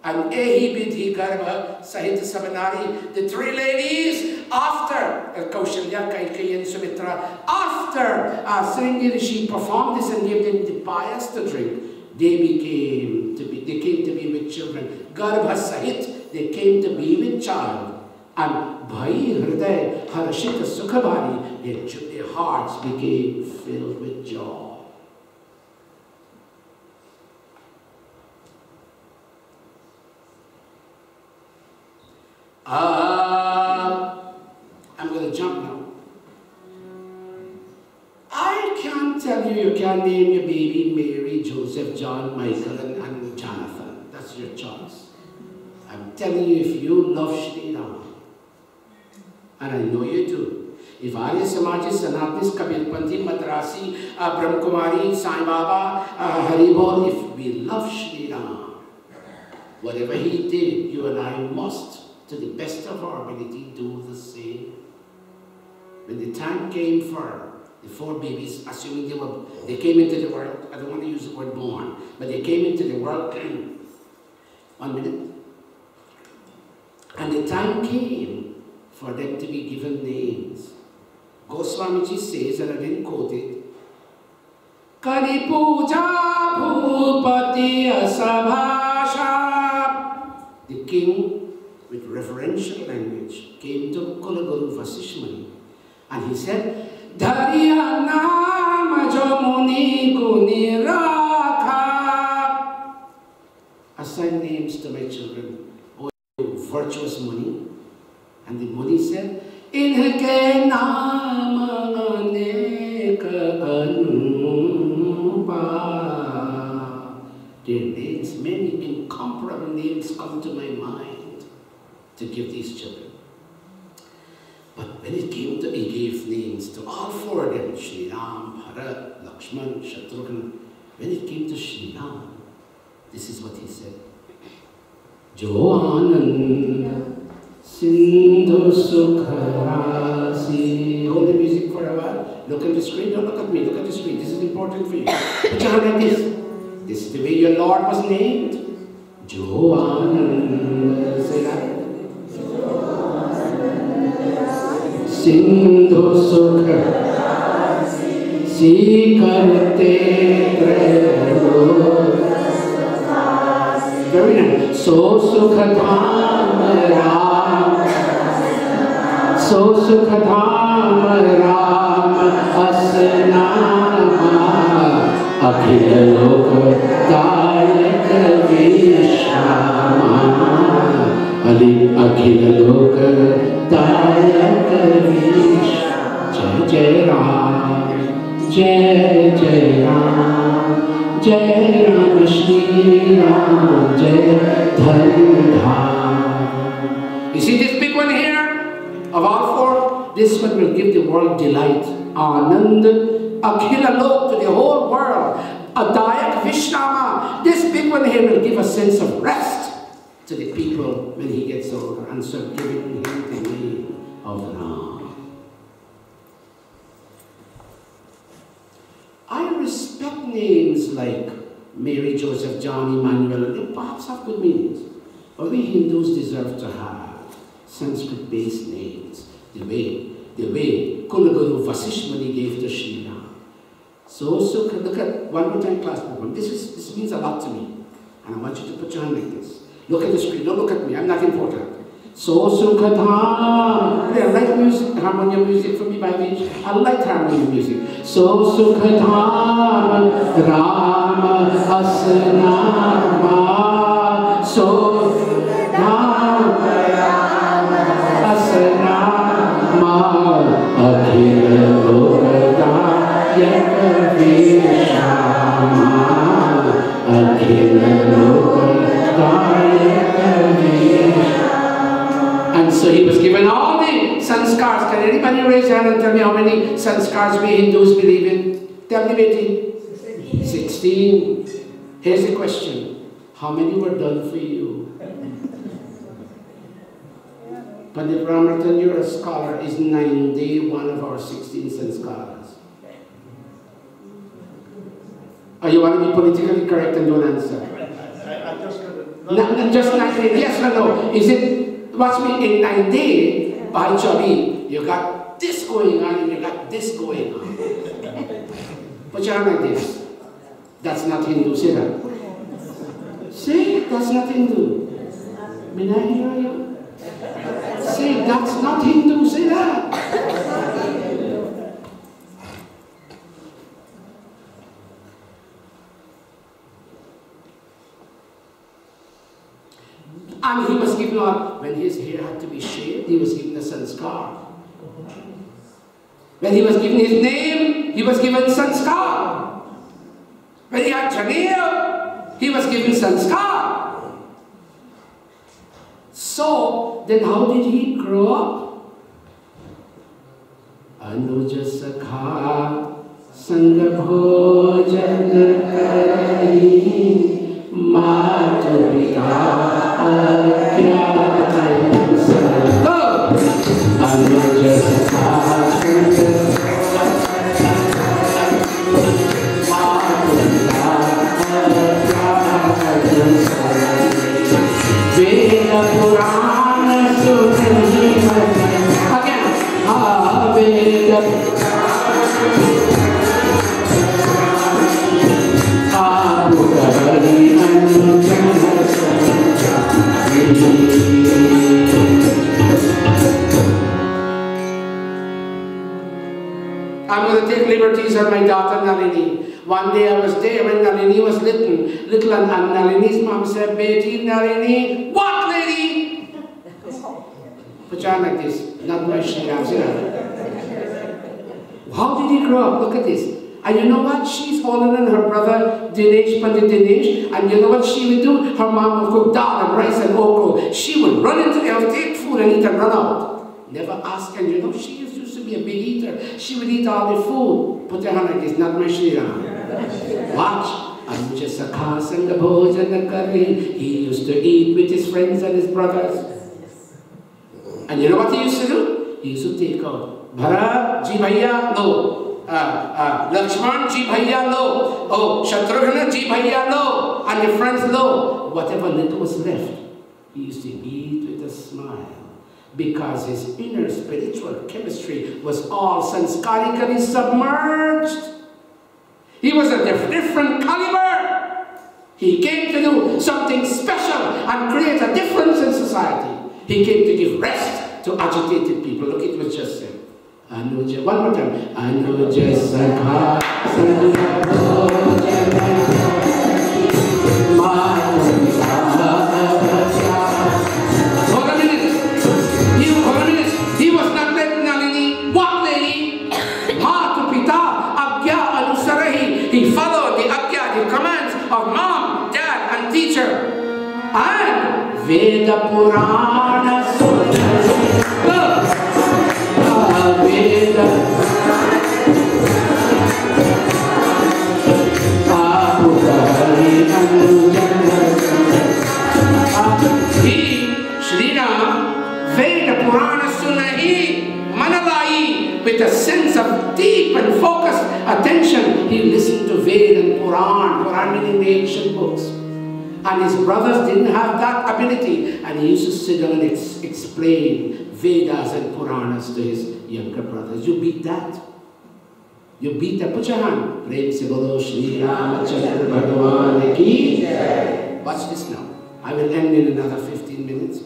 And Ehi Bidhi Garbha Sahita Sabanari, the three ladies, after Kaushalya, Kaikeyi and Sumitra, after Sringi Rishi performed this and gave them the pious to drink, they came to be with children. Garbha Sahit, they came to be with child. And Bhai Hriday Harashita Sukhabari, their hearts became filled with joy. I'm going to jump now. I can't tell you can't name your baby Mary, Joseph, John, Michael, and Jonathan. That's your choice. I'm telling you, if you love Shri Ram, and I know you do, if Arya Samaji, Sanatis, Kabirpanthi, Madrasi, Brahmakumari, Sai Baba, Haribol, if we love Shri Ram, whatever he did, you and I must, to the best of our ability, do the same. When the time came for the four babies, assuming they came into the world, I don't want to use the word born, but they came into the world, 1 minute, and the time came for them to be given names. Goswamiji says, and I didn't quote it, Kari Puja Bhupati Asabhasha. The king, with reverential language, came to Kulaguru Vasishmani and he said, Dhariya Nama Jamuni Kuniraka. Assign names to my children, O virtuous Muni. And the Muni said, Inhake Nama Aneka Anupa. Their names, many incomparable names come to my mind to give these children. But when it came to, he gave names to all four of them, Shri Ram, Bharat, Lakshman, Shatrughan. When it came to Shri Ram, this is what he said. Jo Anand Sindhu Sukharasi. Hold the music for a while. Look at the screen. Don't look at me. Look at the screen. This is important for you. Put your hand like this. This is the way your Lord was named. Jo Anand. Say that. Sindhu Sukha Sikarte Trelo. Very nice. So Sukhadham Ram, So Sukhadham Ram Asnama Akhila Loka Dayaka Vishama Akhila Loka Dayaka Vishama Jai Jai Ram Jai Jai Ram Jai Ram Shri Ram Jai Dhan. You see this big one here? Of all four, this one will give the world delight. Anand, Akhila Lok to the whole world. Adayak Vishnama. This big one here will give a sense of rest to the people when he gets older. And so giving him the name of Ram. I respect names like Mary, Joseph, John, Emmanuel. They perhaps have good meanings. But we Hindus deserve to have Sanskrit-based names. The way Kulaguru Vasishmani gave to Sri Ram. So look at one more time, class program. This means a lot to me. And I want you to put your hand like this. Look at the screen. Don't look at me. I'm not important. So Sukhatam. I like music, harmonium music from me by me. I like harmonium music. So Sukhatam Rama Asanama. So Rama Asanama Akhila Lokadayaka Vishama Akhila Lokadayaka Vishama. And so he was given all the sanskars. Can anybody raise your hand and tell me how many sanskars we Hindus believe in? Tell me, Betty. 16. Here's the question. How many were done for you? Pandit Ramayan, you're a scholar. Is 9-day one of our 16 sanskars? Or you want to be politically correct and don't answer? I just got it. No, just 9 days. Yes or no? Is it? Watch me, in 9 days, by Chabi, you got this going on and you got this going on. Put your hand like this. That's not Hindu. Say that. Say, that's not Hindu. May I hear you? Say, that's not Hindu. Say that. And he was given when his hair had to be shaved, he was given a sanskar. When he was given his name, he was given sanskar. When he had Janeel, he was given sanskar. So, then how did he grow up? Anuja Sakha Sangha Bhojan Kari Mata Pita I'm going to take liberties on my daughter Nalini. One day I was there when Nalini was little and Nalini's mom said, Beti, Nalini, what lady? Put your hand like this, not my Shri Ram. How did he grow up? Look at this. And you know what? She's older than her brother Dinesh, Pandit Dinesh. And you know what she would do? Her mom would cook dal and rice and okra. She would run into the house, take food and eat and run out. Never ask, and you know, she used to be a big eater. She would eat all the food. Put your hand like this, not my Shri Ram. Watch. He used to eat with his friends and his brothers. And you know what he used to do? He used to take out Bharat, Ji Bhaiya, no. Lakshman, Ji Bhaiya, no. Oh, Shatrugna, Ji Bhaiya, no. And the friends, no. Whatever little was left, he used to eat with a smile. Because his inner spiritual chemistry was all sanskarically submerged. He was a different caliber. He came to do something special and create a difference in society. He came to give rest to agitated people. Look, it was just said. And Anuja. One more time. Anuja Sakha Hold a minute. He was not letting Nalini. What lady? Matu Pita Agya Anusarahi. He followed the Agya, the commands of mom, dad, and teacher. And Veda Purana with a sense of deep and focused attention, he listened to Ved and Puran meaning the ancient books. And his brothers didn't have that ability, and he used to sit down and explain Vedas and Puranas to his younger brothers. You beat that. You beat that. Put your hand. Prem se bolo Shri Ramachandra Bhagavan ki jai. Watch this now. I will end in another 15 minutes.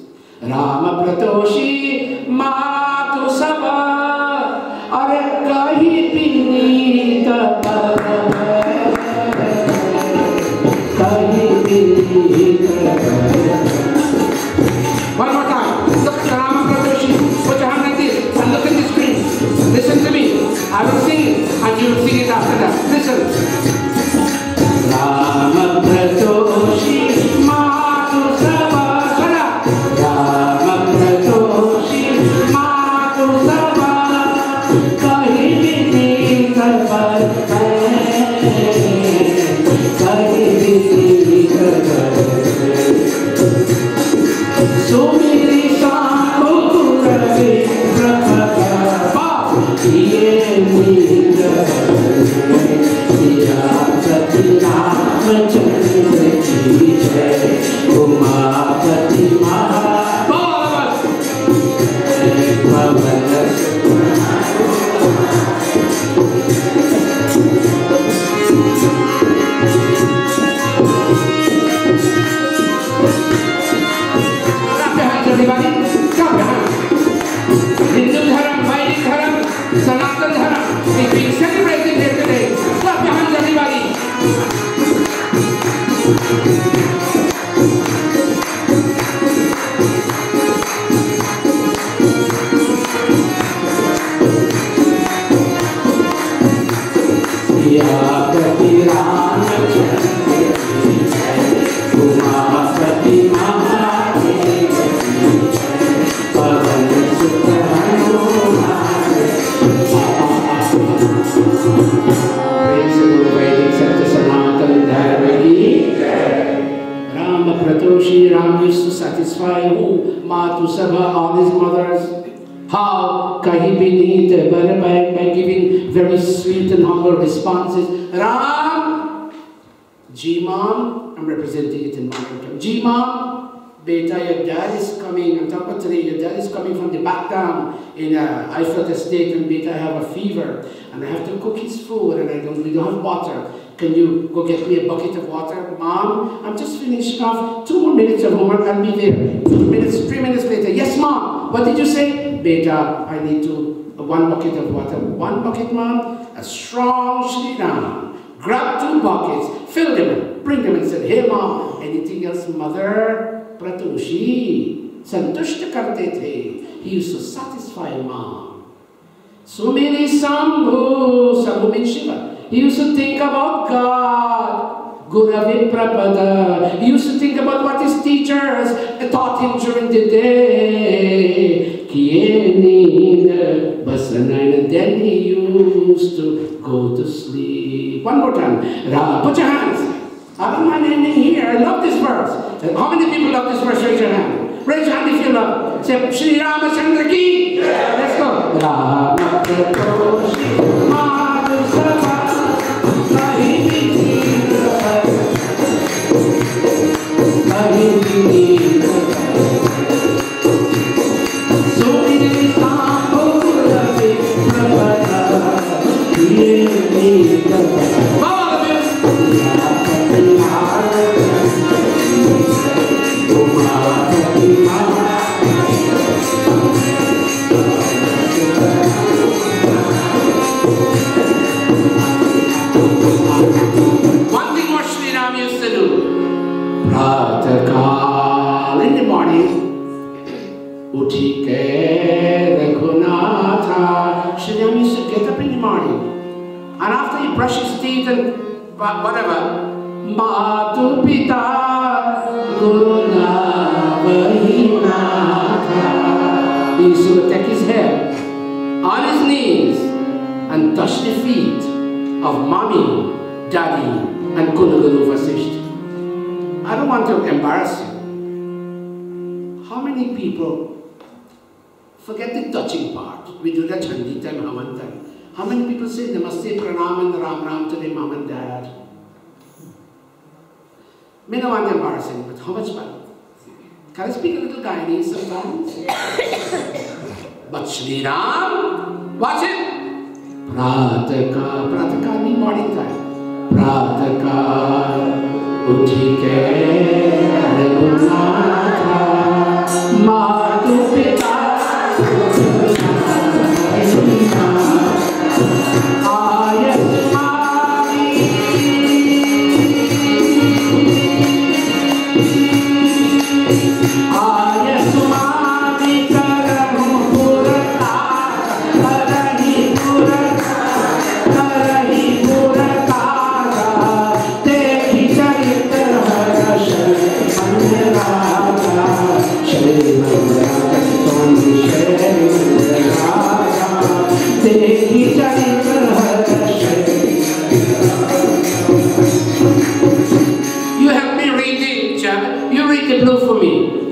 Rama Pratoshi Matu Sabha Are Kahi Pinita Kahi Pinita. One more time. Look at Rama Pratoshi. Put your hand like this and look at the screen. Listen to me. I will sing it and you will sing it after that. Listen. Rama Pratoshi Matu Sabha. So many Ram used to satisfy who? Matu Sabha, all his mothers. How? Kahi Binit, by giving very sweet and humble responses. Ram, Ji Mom, I'm representing it in modern terms. Ji Mom, Beta, your dad is coming, I'm talking about today, your dad is coming from the back down in Eiffel Estate, and Beta, I have a fever, and I have to cook his food, and we don't have water. Can you go get me a bucket of water? Mom, I'm just finishing off 2 more minutes of homework, I'll be there. 2 minutes, 3 minutes later. Yes, Mom. What did you say? Beta, I need 1 bucket of water. 1 bucket, Mom? A strong Shri Ram. Grab 2 buckets, fill them, bring them and said, hey, Mom, anything else, Mother? Pratoshi. Santushta karte the. He used to satisfy Mom. Sumini Sambhu. Sambhu means Shiva. He used to think about God, Gurave Prapada. He used to think about what his teachers taught him during the day. And then he used to go to sleep. One more time. Put your hands. I don't mind ending here. I love this verse. How many people love this verse? Raise your hand. Raise your hand if you love. Say, Shri Ramachandra ki. Let's go. Rama Pratoshi Madhu Sabha. brush his teeth and whatever. Matu Pita Guruna Vahinata. He used to take his head on his knees and touch the feet of mommy, daddy, and Guru Vasishtha. I don't want to embarrass you. How many people forget the touching part? We do that Chandi time, Havan time. How many people say Namaste, Pranam, and Ram Ram to their mom and dad? May not want to embarrass him, but how much fun? Can I speak a little Guyanese sometimes? But Shri Ram, watch it! Prataka means morning time. Prataka Utike Raghunatha Matu Pita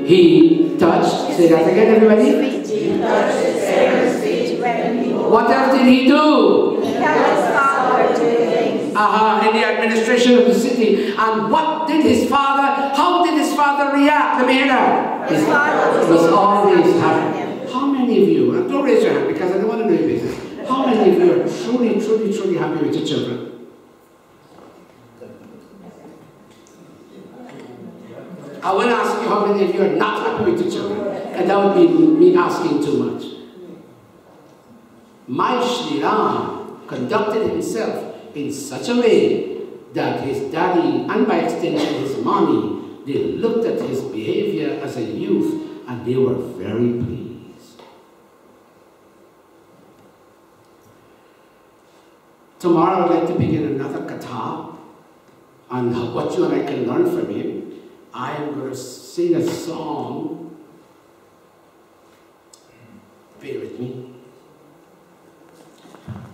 He touched, say that again everybody. He touched his parents' feet when he was. What else did he do? He helped his father do things. In the administration of the city. And what did his father, how did his father react? Let me hear that. His father was always happy. How many of you, and don't raise your hand because I don't want to know your business. How many of you are truly, truly, truly happy with your children? I want to ask you how many of you are not happy with your children, and that would be me asking too much. My Shri Ram conducted himself in such a way that his daddy, and by extension his mommy, they looked at his behavior as a youth and they were very pleased. Tomorrow I'd like to begin another katha on what you and I can learn from him. I am going to sing a song. Bear with me.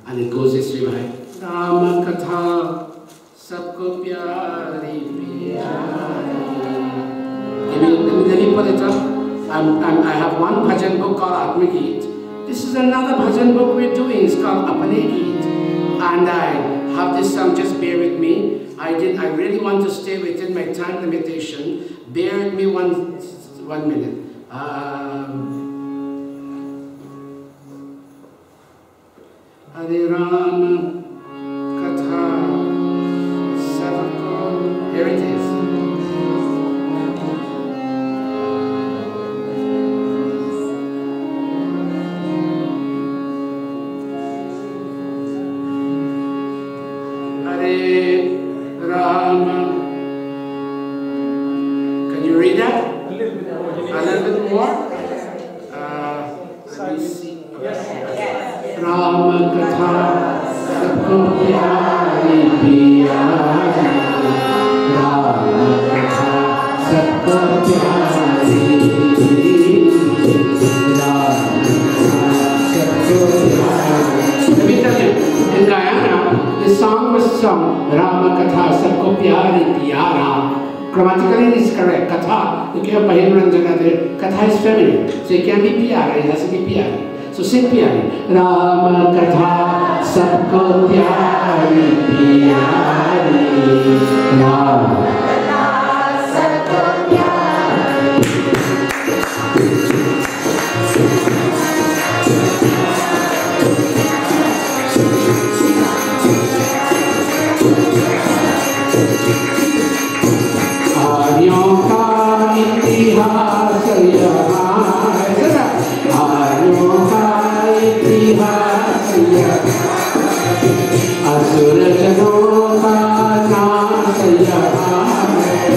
And it goes this way, right? Rama Katha Sabko Pyari Pyari. Let me put it up. I have one bhajan book called Atma Geet. This is another bhajan book we're doing. It's called Apane Geet. And I have this song, just bear with me. I really want to stay within my time limitation. Bear with me one minute. Hare Rama Katha Savako. Here it is. Hare Rama. Can you read that? A little bit more. A little bit more? Let me see. Rama Katha Sabko Pyari Pyari. Rama Katha Sabko Pyari. Rama Katha Sabko Pyari. Let me tell you, in Guyana, the song was sung, Rama Katha Sabko Pyari Pyara. Grammatically it is correct. Katha, you can't buy him Katha is feminine, so it can be Pyara, it has to be Pyari. So sing Pyari. Rama Katha Sabko Pyari Pyari. Rama Katha Sabko Pyari. Aryon ka itihas yahan. Aryon ka itihas yahan. Asur jano ka naas yahan.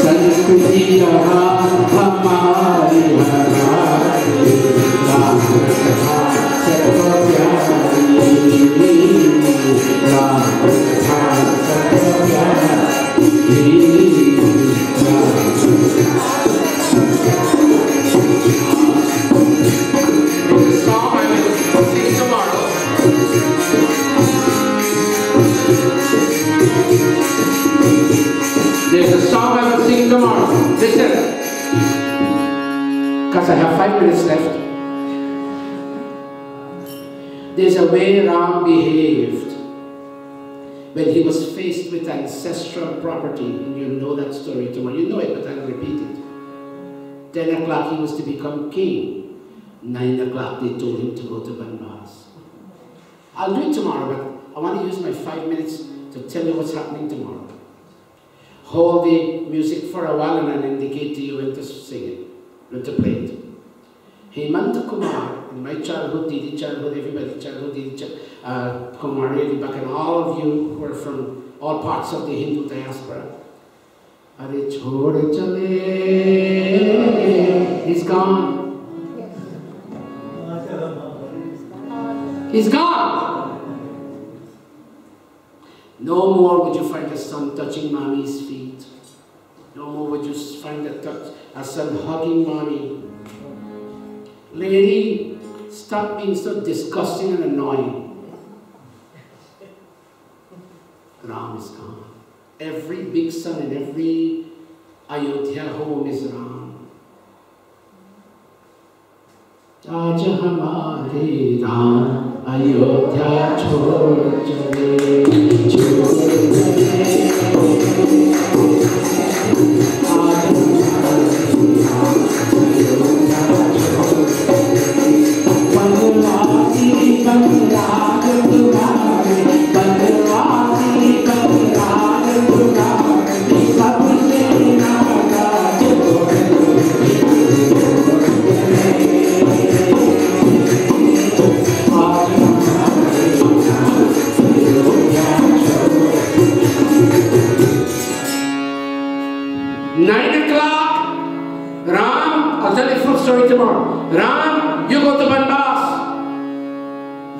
Sanskriti yahan hamari hamari. Rama Katha Sabko Pyari. There's a song I will sing tomorrow. Listen. Because I have 5 minutes left. There's a way Ram behaved when he was faced with ancestral property. And you know that story tomorrow. You know it, but I'll repeat it. 10 o'clock he was to become king. 9 o'clock they told him to go to Banbas. I'll do it tomorrow, but I want to use my 5 minutes to tell you what's happening tomorrow. Hold the music for a while and I'll indicate to you when to sing it, when to play it. Hemanta Kumar, in my childhood, Didi childhood, everybody's childhood, Didi Kumar, really back, and all of you who are from all parts of the Hindu diaspora. Are chhod chale, he's gone. He's gone. No more would you find a son touching mommy's feet. No more would you find a son hugging mommy. Lady, stop being so disgusting and annoying. Ram is gone. Every big son in every Ayodhya home is Ram. आज हमारे राम अयोध्या छोड़ चले story tomorrow. Ram, you go to Banbas.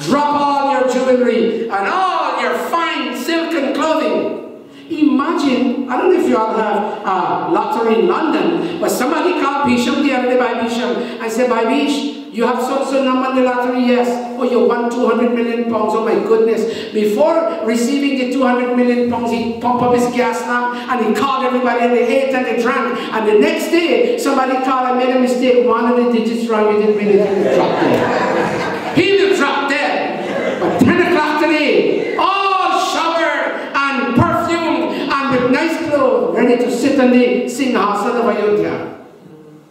Drop all your jewelry and all your fine silken clothing. Imagine, I don't know if you all have lottery in London, but somebody called Bisham the other day by Bisham and said, by Bish, you have so number in the lottery? Yes. Oh, you won 200 million pounds. Oh my goodness. Before receiving the 200 million pounds, he pumped up his gas lamp and he called everybody and they ate and they drank. And the next day, somebody called and made a mistake. One of the digits wrong, he didn't really drop dead. He will drop dead. But 10 o'clock today, all showered and perfumed and with nice clothes, ready to sit on the Singhasana of Ayodhya.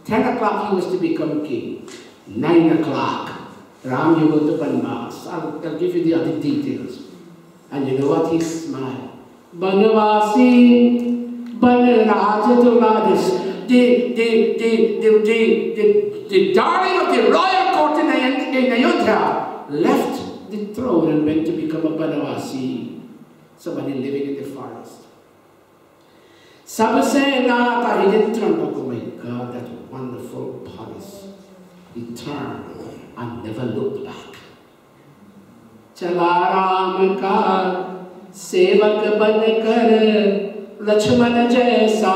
10 o'clock he was to become king. 9 o'clock, Ram, you go to Banbas. I'll give you the other details. And you know what? He smiled. Banvasi, Banrajatuladis, the darling of the royal court in Ayodhya, left the throne and went to become a Banvasi, somebody living in the forest. Sabasena, he didn't turn back. Oh my God, that wonderful policy. He turned and never looked back. Chala Ram ka sevak ban kar Lakshman jaisa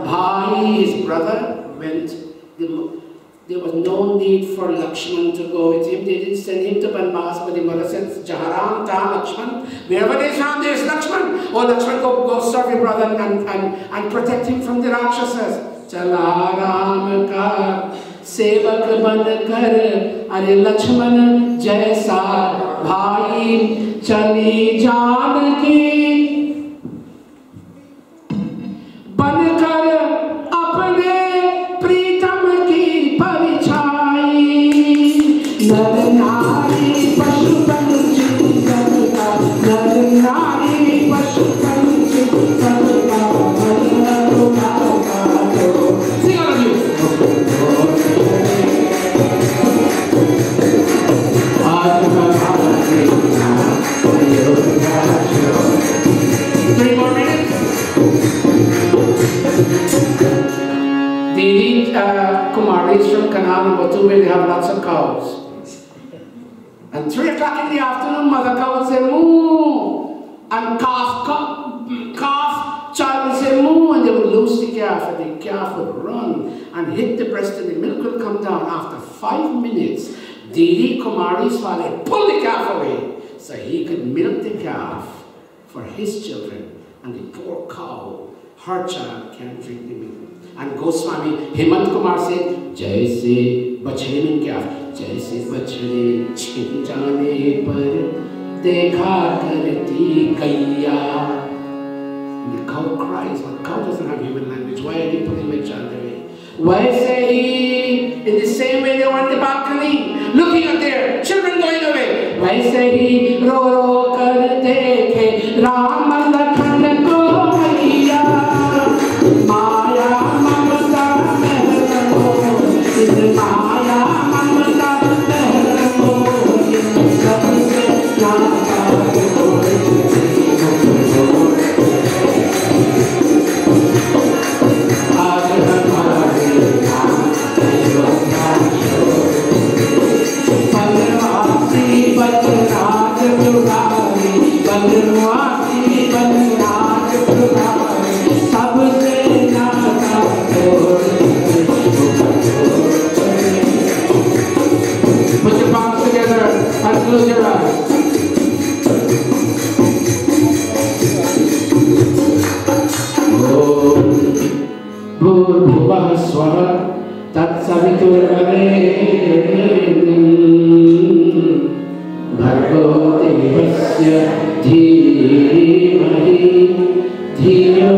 bhai. His brother went. There was no need for Lakshman to go with him. They didn't send him to Banbas, but the mother said, Jaharam ta Lakshman. Wherever there's Ram, there's Lakshman. Oh, Lakshman, go serve your brother and protect him from the Rakshasas. Chala Ram ka सेवक बन कर अरे लक्ष्मण जैसा भाई चली जानकी बनकर अपने प्रीतम की परछाई नर नारी पशु पंछी सबका नर नारी पशु पंछी सबका sing all of you. 3 more minutes. The Kumaris from Canal number 2 will have lots of cows. And And 3 o'clock in the afternoon, mother cow would say, moo. And calf, child would say, moo. And they would loose the calf, and the calf would run and hit the breast, and the milk would come down. After 5 minutes, Didi Kumari's father pulled the calf away so he could milk the calf for his children. And the poor cow, her child, can't drink the milk. And Goswami Hemant Kumar said, Jaise bachde mein kya? Jaise bachde chin jaane par dekha karti kaiya. And the cow cries, but cow doesn't have human language. Why are you putting my child away? Why say he? In the same way they were on the balcony, looking at their children going away. Why say he? Ro ro kar dekhe Ram Lakhan ko maiya. Maya mamata mehro, in Maya mamata mehro, in sabse nata aaj hamare Banwasi Banraj Purari, Banwasi Banraj Purari, sabse nata Put your palms together and close your eyes. Om Bhurvubah Swaha Tatsaviturvarenyam Bhargo Devasya Dhimahi Dhiyo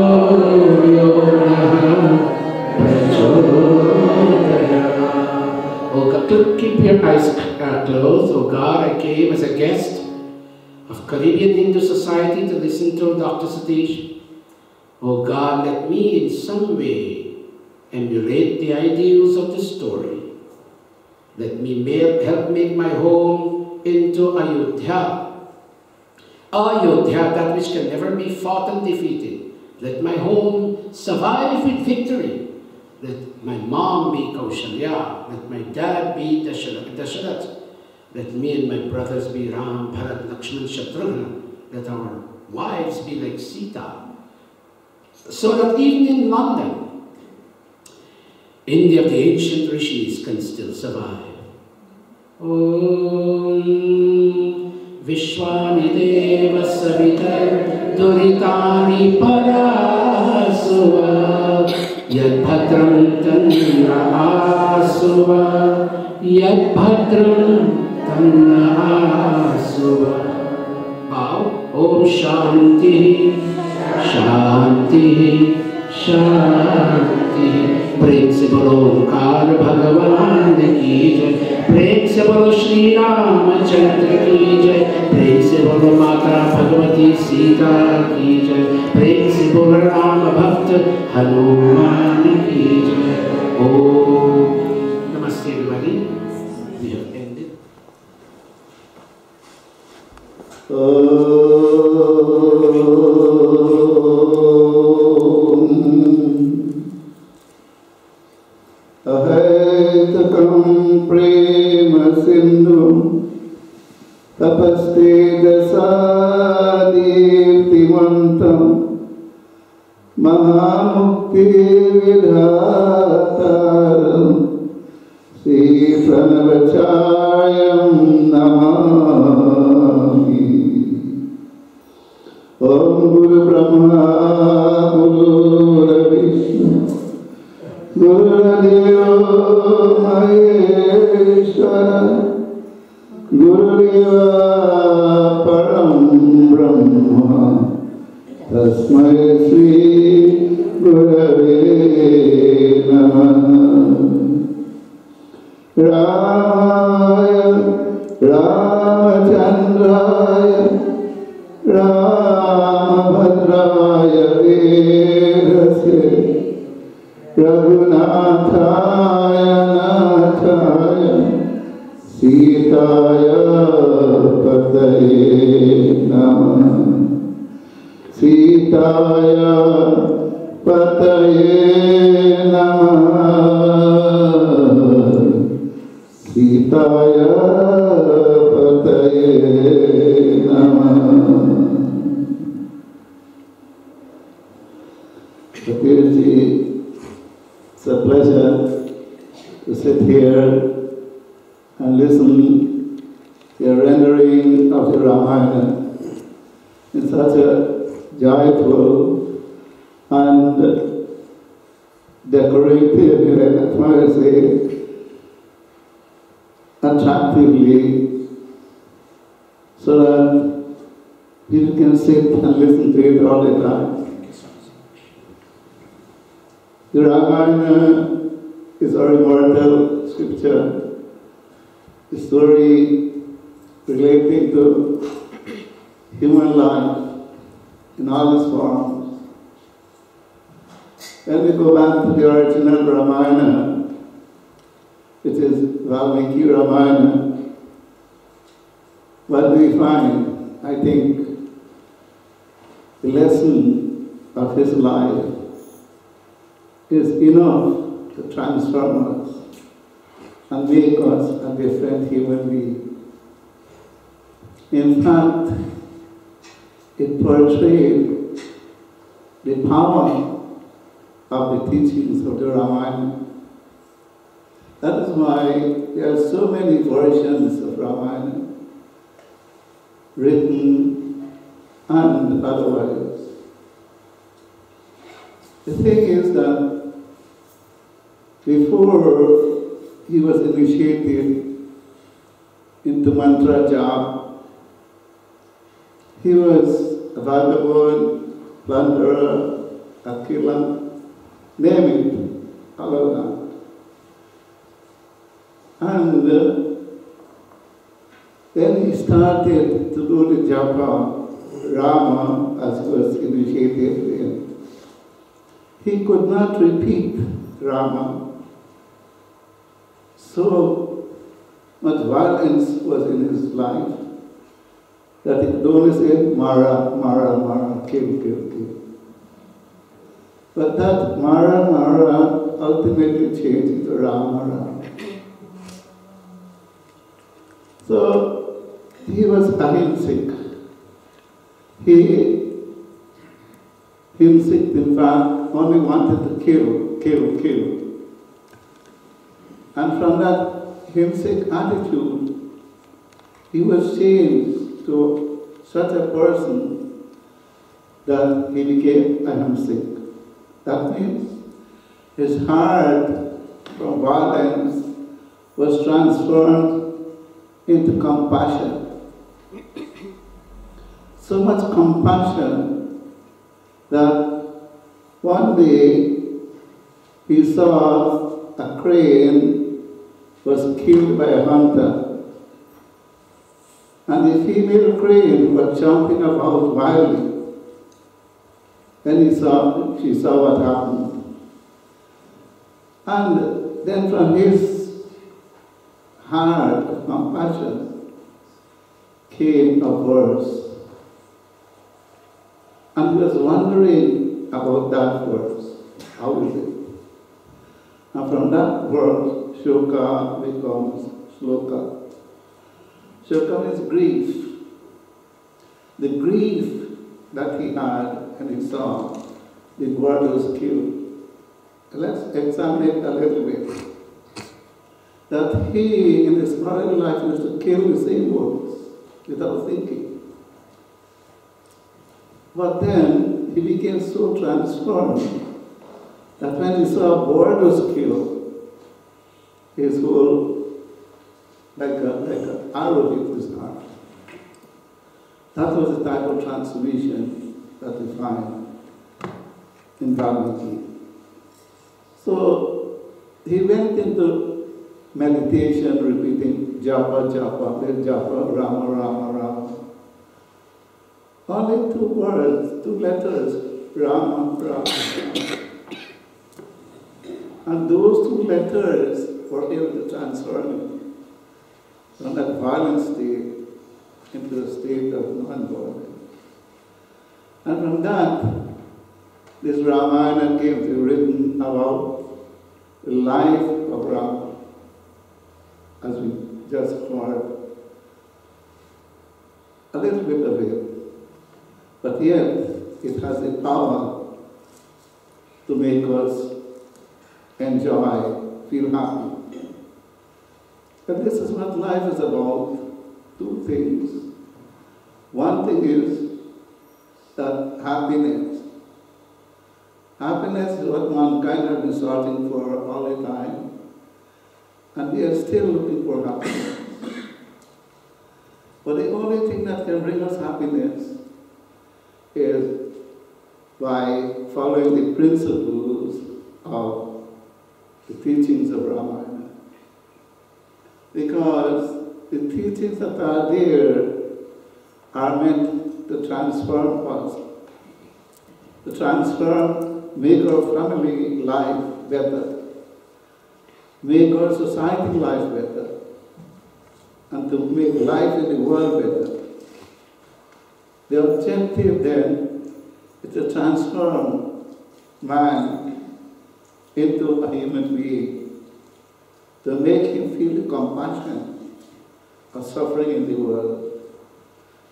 Yo Nah Prachodayat. Oh God, keep your eyes closed. Oh God, I came as a guest of Caribbean Hindu Society to listen to Dr. Satish. Oh God, let me in some way emulate the ideals of the story. Let me help make my home into Ayodhya. Ayodhya, that which can never be fought and defeated. Let my home survive with victory. Let my mom be Kaushalya. Let my dad be Dasharat. Let me and my brothers be Ram, Bharat, Lakshman, Shatrugna. Let our wives be like Sita. So that even in London, India of the ancient rishis can still survive. Om Vishwani Deva Savitar Duritani Parasuva Yad Bhadram Tanna Asuva Yad Bhadram Tanna Asuva. Bow. Om Shanti Shanti Shanti. प्रेम से बोलो ओंकार भगवान की जय, प्रेम से बोलो श्री रामचंद्र की जय, प्रेम से बोलो माता भगवती सीता की जय, प्रेम से बोलो राम भक्त हनुमान की जय। ओम नमस्ते everybody. We have ended. Ahaitakam prema sindhum tapaste dasadiptimantam mahamukti vidhataram Sri Pranavachayam namami. Om Guru Brahma Guru Vishnu Gurudeva Maheshwara Gurudeva Param Brahma Tasmai Sri Gurave Namaha. Ramaya Ramachandraya Ramabhadraya Vedase Raghunathaya Nathaya Sitaya Pataye Namaha. Sitaya Pataye Namaha. Sitaya Pataye Namah. Satishji, it's a pleasure to sit here and listen to your rendering of the Ramayana in such a joyful and decorative, if I may say, attractively, so that people can sit and listen to it all the time. The Ramayana is our immortal scripture, the story relating to human life in all its forms. When we go back to the original Ramayana, which is Valmiki Ramayana, what do we find? I think the lesson of his life is enough to transform us and make us a different human being. In fact, it portrayed the power of the teachings of the Ramayana. That is why there are so many versions of Ramayana, written and otherwise. The thing is that before he was initiated into mantra japa, he was a vagabond, plunderer, a killer, name it, all of that. And then he started to do the japa, Rama, as he was initiated in. He could not repeat Rama. So much violence was in his life that he could only say, Mara, Mara, Mara, kill, kill, kill. But that Mara, Mara ultimately changed into Rama, Rama. So he was ahimsic. Himsic, in fact, only wanted to kill, kill, kill. And from that himsic attitude, he was changed to such a person that he became ahimsic. That means his heart from violence was transformed into compassion. So much compassion that one day he saw a crane was killed by a hunter, and the female crane was jumping about wildly. Then she saw what happened. And then from his heart of compassion came a verse. And he was wondering about that verse. How is it? And from that verse, Shoka becomes Shloka. Shoka means grief. The grief that he had when he saw the bird was killed. Let's examine it a little bit. That he, in his prior life, used to kill the same birds without thinking. But then he became so transformed that when he saw a bird was killed, his whole, like an arrow hit his heart. That was the type of transformation that we find in Valmiki. So he went into meditation, repeating japa, japa, then japa, Rama, Rama, Rama. Only 2 words, 2 letters, Rama, Rama. And those 2 letters were able to transform him from that violent state into a state of non-violence. And from that, this Ramayana came to be written about the life of Rama, as we just heard. a little bit of it, but yet it has the power to make us enjoy, feel happy. And this is what life is about, two things. One thing is that happiness. Happiness is what mankind has been searching for all the time, and we are still looking for happiness. But the only thing that can bring us happiness is by following the principles of the teachings of Ramayana. Because the teachings that are there are meant to transform us, to make our family life better, make our society life better, and to make life in the world better. The objective then is to transform man into a human being, to make him feel the compassion of suffering in the world.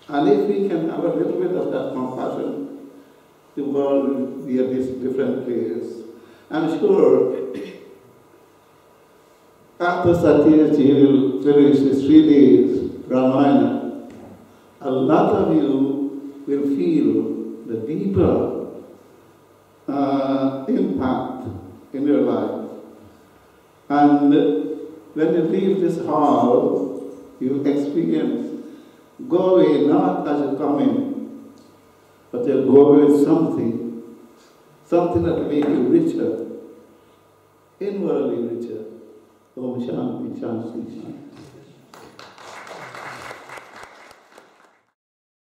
And if we can have a little bit of that compassion, the world will be a different place. I'm sure after Satish will finish his 3 days Ramayana, a lot of you will feel the deeper impact in your life. And when you leave this hall, you experience, go away not as you come in, but you'll go away with something that will make you richer, inwardly richer. Om Shanti, Shanti, Shanti.